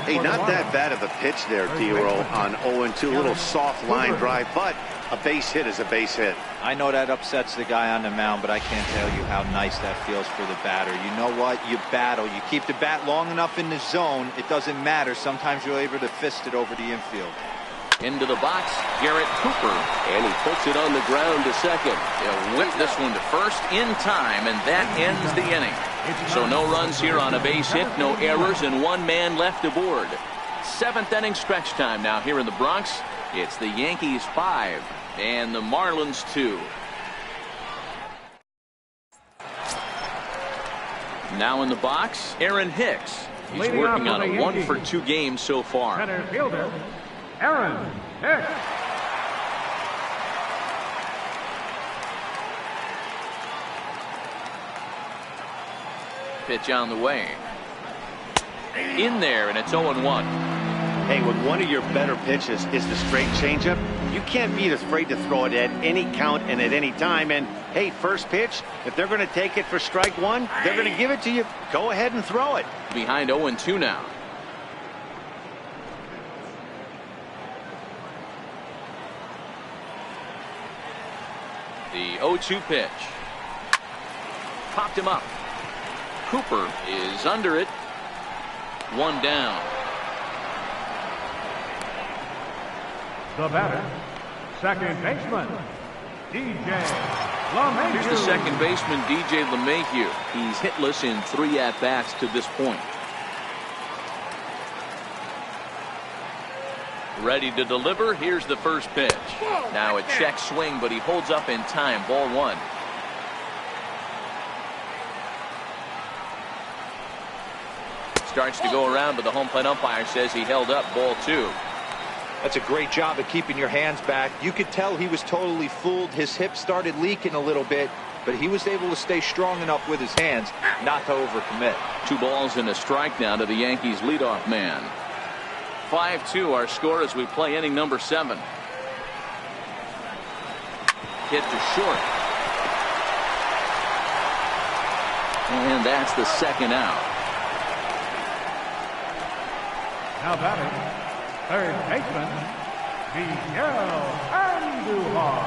Hey, not that bad of a pitch there, D-Roll, on 0-2. A little soft line drive, but a base hit is a base hit. I know that upsets the guy on the mound, but I can't tell you how nice that feels for the batter. You know what? You battle. You keep the bat long enough in the zone, it doesn't matter. Sometimes you're able to fist it over the infield. Into the box, Garrett Cooper. And he puts it on the ground to second. He'll whip this one to first in time, and that ends the inning. So no runs here on a base hit, no errors, and one man left aboard. 7th inning stretch time now here in the Bronx. It's the Yankees 5 and the Marlins 2. Now in the box, Aaron Hicks. He's working on a 1-for-2 game so far. Center fielder, Aaron Hicks. Pitch on the way. In there, and it's 0-1. Hey, when one of your better pitches is the straight changeup, you can't be afraid to throw it at any count and at any time. And, hey, first pitch, if they're going to take it for strike one, they're going to give it to you. Go ahead and throw it. Behind 0-2 now. The 0-2 pitch. Popped him up. Cooper is under it. One down. The batter, second baseman, DJ LeMahieu. Here's the second baseman, DJ LeMahieu. He's hitless in 3 at-bats to this point. Ready to deliver. Here's the first pitch. Now a check swing, but he holds up in time. Ball 1. Starts to go around, but the home plate umpire says he held up. Ball 2. That's a great job of keeping your hands back. You could tell he was totally fooled. His hip started leaking a little bit, but he was able to stay strong enough with his hands not to overcommit. 2 balls and a strike now to the Yankees leadoff man. 5-2 our score as we play inning number 7. Hit to short. And that's the second out. Now batting, third baseman, Miguel Andujar.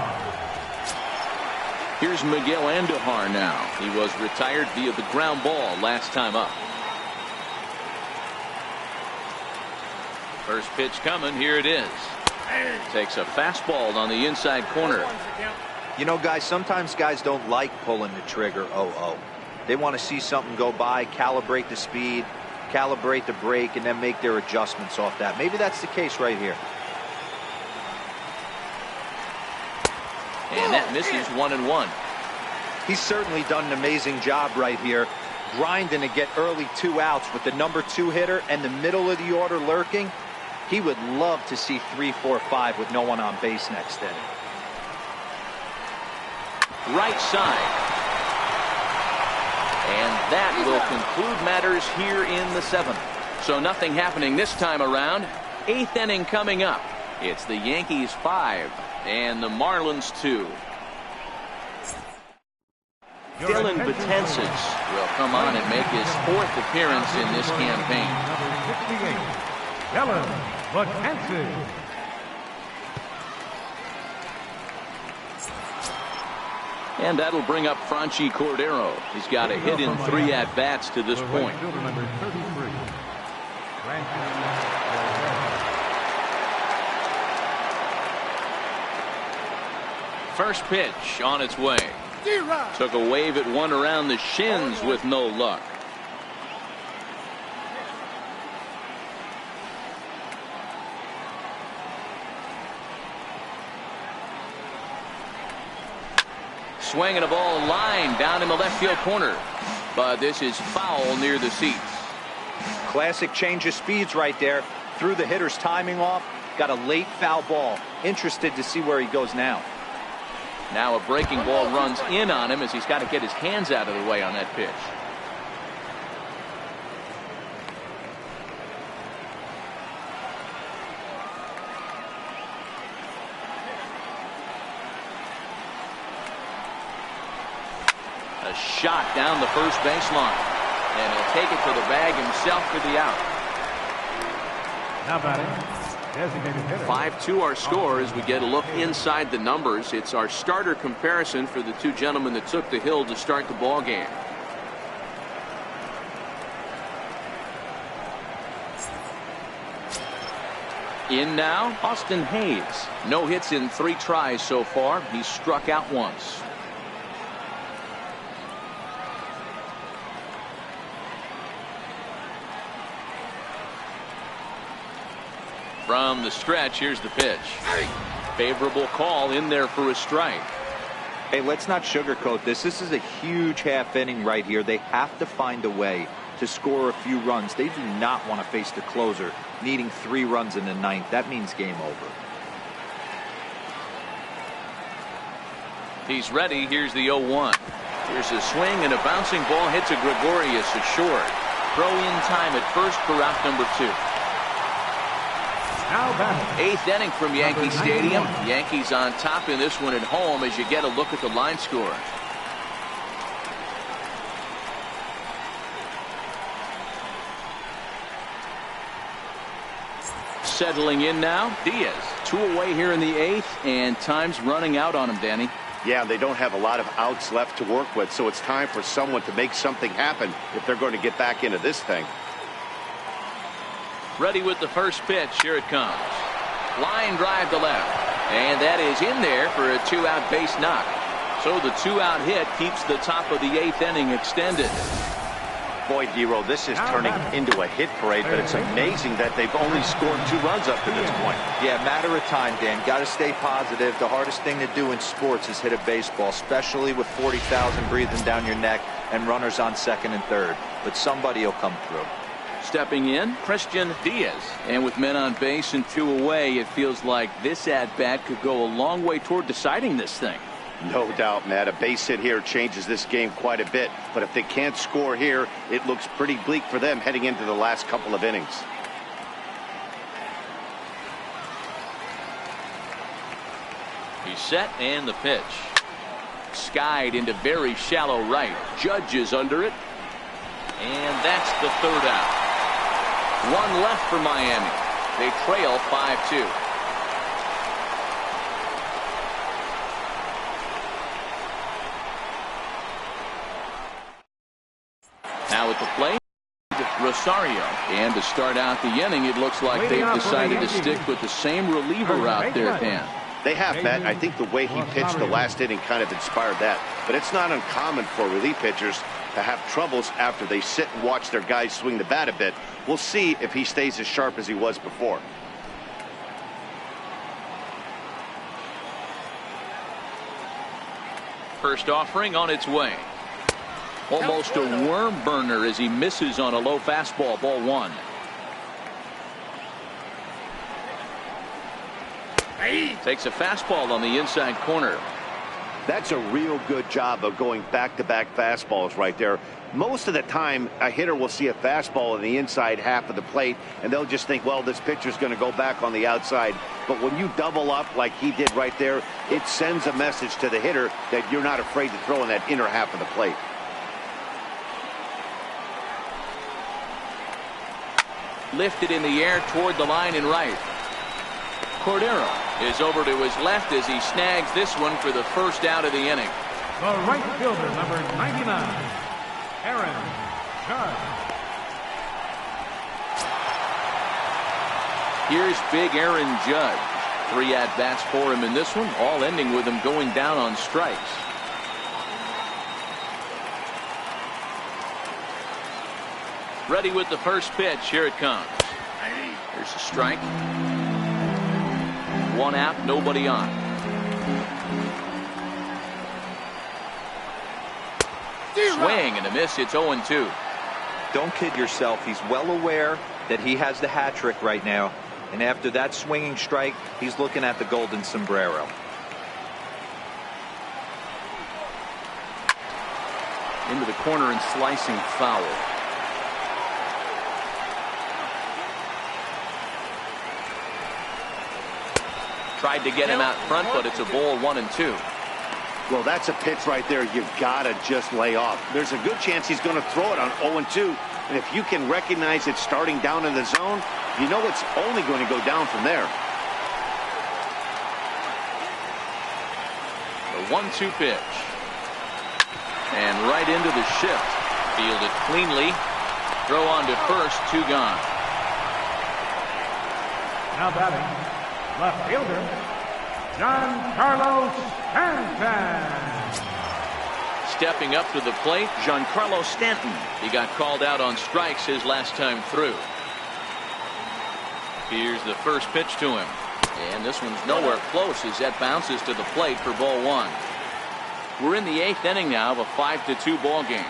Here's Miguel Andujar now. He was retired via the ground ball last time up. First pitch coming. Here it is. Takes a fastball on the inside corner. You know, guys, sometimes guys don't like pulling the trigger 0-0. They want to see something go by, calibrate the speed, calibrate the break, and then make their adjustments off that. Maybe that's the case right here. And that misses 1-1. He's certainly done an amazing job right here, grinding to get early 2 outs with the number 2 hitter and the middle of the order lurking. He would love to see 3, 4, 5 with no one on base next inning. Right side. And that will conclude matters here in the 7th. So nothing happening this time around. 8th inning coming up. It's the Yankees 5 and the Marlins 2. Dylan Betances will come on and make his 4th appearance in this campaign. Number 68, Dylan Betances. And that'll bring up Franchi Cordero. He's got a hit in 3 at-bats to this point. Fielder number 33, First pitch on its way. Took a wave at one around the shins with no luck. swing and a ball line down in the left field corner. But this is foul near the seats. Classic change of speeds right there. Threw the hitter's timing off. Got a late foul ball. Interested to see where he goes now. Now a breaking ball runs in on him as he's got to get his hands out of the way on that pitch. A shot down the first baseline. And he'll take it to the bag himself for the out. Now batting, designated hitter. 5-2 our score as we get a look inside the numbers. It's our starter comparison for the two gentlemen that took the hill to start the ball game. In now, Austin Hayes. No hits in 3 tries so far. He's struck out once. From the stretch, here's the pitch. Favorable call in there for a strike. Hey, let's not sugarcoat this. This is a huge half inning right here. They have to find a way to score a few runs. They do not want to face the closer needing 3 runs in the 9th. That means game over. He's ready. Here's the 0-1. Here's a swing and a bouncing ball hits a Gregorius ashore. Throw in time at first for out number 2. Now batting. 8th inning from Yankee Stadium. Yankees on top in this one at home as you get a look at the line score. Settling in now, Diaz. 2 away here in the 8th, and time's running out on him, Danny. Yeah, they don't have a lot of outs left to work with, so it's time for someone to make something happen if they're going to get back into this thing. Ready with the first pitch. Here it comes. Line drive to left. And that is in there for a 2-out base knock. So the 2-out hit keeps the top of the 8th inning extended. Boy, Dero, this is turning into a hit parade, but it's amazing that they've only scored 2 runs up to this point. Yeah, matter of time, Dan. Got to stay positive. The hardest thing to do in sports is hit a baseball, especially with 40,000 breathing down your neck and runners on 2nd and 3rd. But somebody will come through. Stepping in, Christian Diaz. And with men on base and 2 away, it feels like this at-bat could go a long way toward deciding this thing. No doubt, Matt. A base hit here changes this game quite a bit. But if they can't score here, it looks pretty bleak for them heading into the last couple of innings. He's set and the pitch. Skied into very shallow right. Judge is under it. And that's the 3rd out. 1 left for Miami. They trail 5-2. Now at the plate, Rosario. And to start out the inning, it looks like they've decided to stick with the same reliever out there, Dan. They have, Matt. I think the way he pitched the last inning kind of inspired that. But it's not uncommon for relief pitchers to have troubles after they sit and watch their guys swing the bat a bit. We'll see if he stays as sharp as he was before. First offering on its way. Almost a worm burner as he misses on a low fastball. Ball 1. Takes a fastball on the inside corner. That's a real good job of going back-to-back fastballs right there. Most of the time, a hitter will see a fastball in the inside half of the plate, and they'll just think, well, this pitcher's going to go back on the outside. But when you double up like he did right there, it sends a message to the hitter that you're not afraid to throw in that inner half of the plate. Lifted in the air toward the line and right. Cordero is over to his left as he snags this one for the first out of the inning. The right fielder, number 99, Aaron Judge. Here's big Aaron Judge. 3 at-bats for him in this one, all ending with him going down on strikes. Ready with the first pitch. Here it comes. Here's a strike. 1 out, nobody on. swing and a miss. It's 0-2. Don't kid yourself. He's well aware that he has the hat trick right now. And after that swinging strike, he's looking at the golden sombrero. Into the corner and slicing foul. Tried to get him out front, but it's a ball, 1-2. Well, that's a pitch right there you've got to just lay off. There's a good chance he's going to throw it on 0-2. And if you can recognize it starting down in the zone, you know it's only going to go down from there. The 1-2 pitch. And right into the shift. Fielded cleanly. Throw on to first, 2 gone. Now batting, left fielder, Giancarlo Stanton. Stepping up to the plate, Giancarlo Stanton. He got called out on strikes his last time through. Here's the first pitch to him. And this one's nowhere close as that bounces to the plate for ball 1. We're in the 8th inning now of a 5-2 ball game.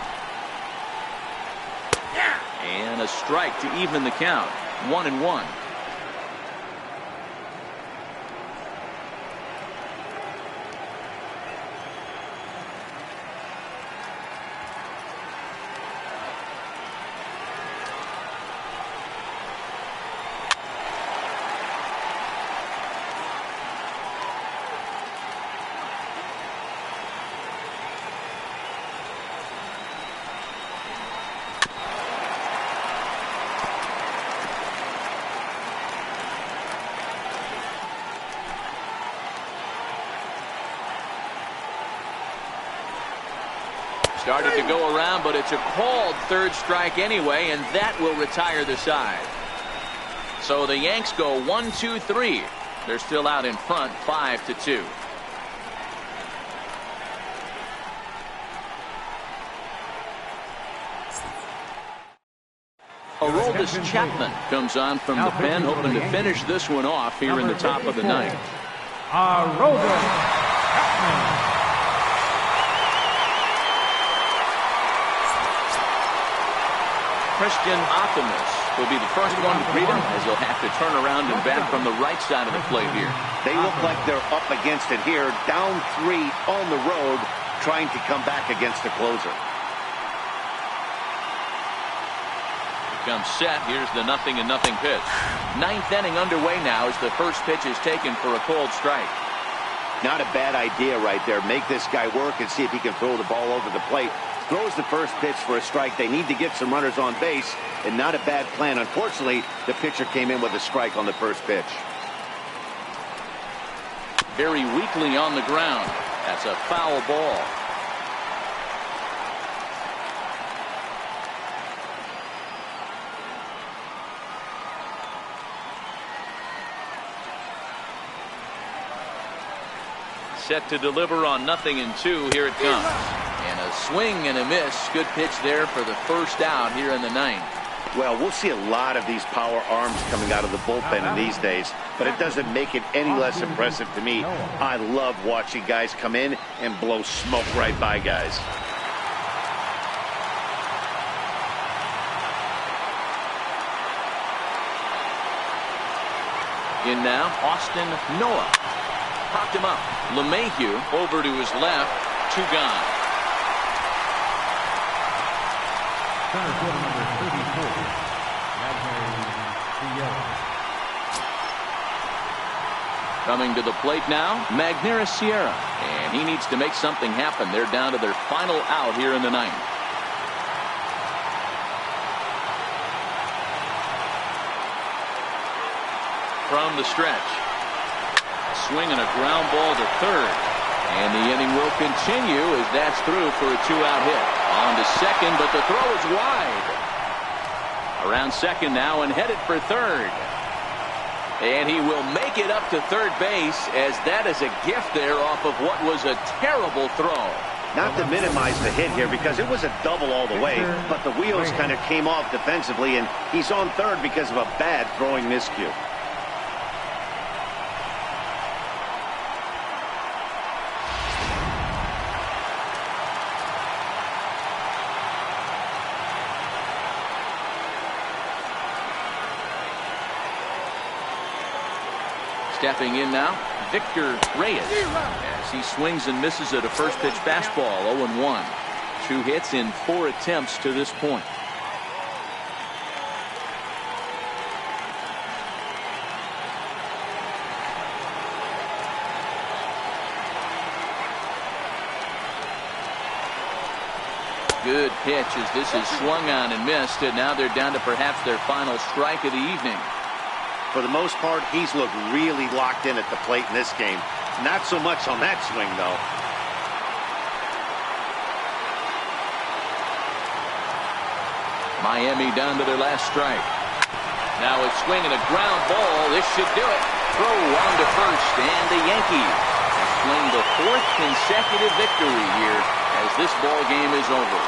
And a strike to even the count. 1-1. Started to go around, but it's a called third strike anyway, and that will retire the side. So the Yanks go 1-2-3. They're still out in front, 5-2. Aroldis Chapman comes on from the pen, hoping to finish this one off here in the top of the 9th. Aroldis Chapman. Christian Optimus will be the first one to greet him, as he'll have to turn around and bat from the right side of the plate here. They look like they're up against it here, down 3 on the road, trying to come back against the closer. Comes set. Here's the 0-0 pitch. 9th inning underway now as the first pitch is taken for a cold strike. Not a bad idea right there. Make this guy work and see if he can throw the ball over the plate. Throws the first pitch for a strike. They need to get some runners on base, and not a bad plan. Unfortunately, the pitcher came in with a strike on the first pitch. Very weakly on the ground. That's a foul ball. Set to deliver on 0-2. Here it comes. And a swing and a miss. Good pitch there for the first out here in the 9th. Well, we'll see a lot of these power arms coming out of the bullpen in these days, but it doesn't make it any less impressive to me. I love watching guys come in and blow smoke right by guys. In now, Austin Noah. Popped him up. LeMahieu over to his left. 2 gone. Center field number 34. Coming to the plate now, Magneuris Sierra. And he needs to make something happen. They're down to their final out here in the 9th. From the stretch. Swing and a ground ball to third. And the inning will continue as that's through for a 2-out hit. On to second, but the throw is wide. Around second now and headed for third. And he will make it up to third base, as that is a gift there off of what was a terrible throw. Not to minimize the hit here, because it was a double all the way, but the wheels kind of came off defensively, and he's on third because of a bad throwing miscue. Stepping in now, Victor Reyes, as he swings and misses at a first pitch fastball. 0-1. 2 hits in 4 attempts to this point. Good pitch as this is swung on and missed, and now they're down to perhaps their final strike of the evening. For the most part, he's looked really locked in at the plate in this game. Not so much on that swing, though. Miami down to their last strike. Now it's swinging a ground ball. This should do it. Throw on to first, and the Yankees swing the 4th consecutive victory here as this ball game is over.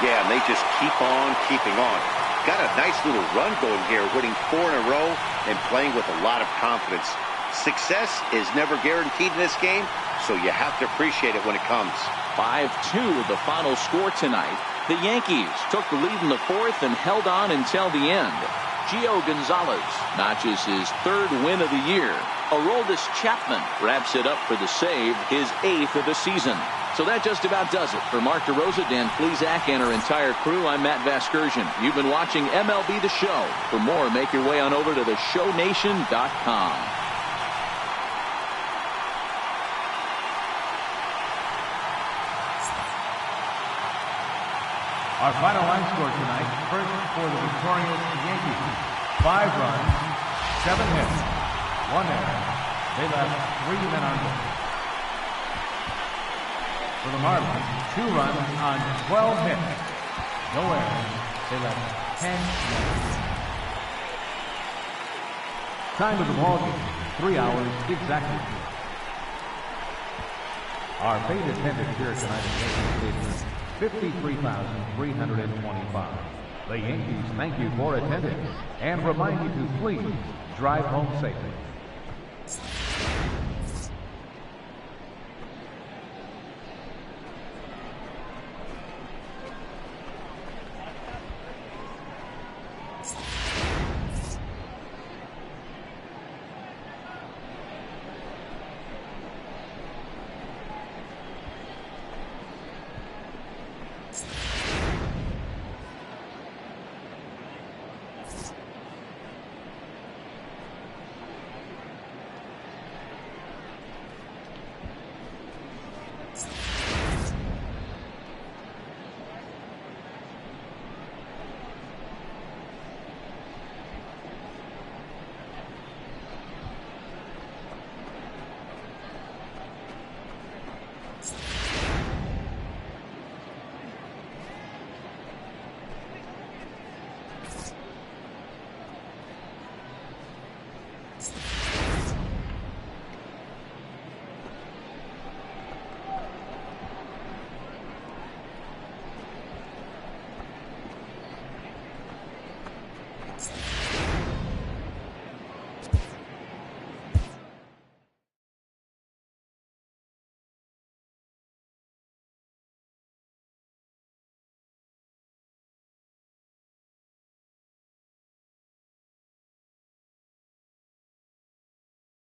Yeah, and they just keep on keeping on. Got a nice little run going here, winning 4 in a row and playing with a lot of confidence. Success is never guaranteed in this game, so you have to appreciate it when it comes. 5-2 the final score tonight. The Yankees took the lead in the 4th and held on until the end. Gio Gonzalez notches his 3rd win of the year. Aroldis Chapman wraps it up for the save, his 8th of the season. So that just about does it. For Mark DeRosa, Dan Plesac, and our entire crew, I'm Matt Vasgersian. You've been watching MLB The Show. For more, make your way on over to theshownation.com. Our final line score tonight, first for the victorious Yankees, 5 runs, 7 hits, 1 error. They left 3 men on base. For the Marlins, 2 runs on 12 hits, no errors. They left 10 men. Time of the ball game, 3 hours exactly. Our paid attendance here tonight at Yankee Stadium, 53,325. The Yankees thank you for attending and remind you to please drive home safely.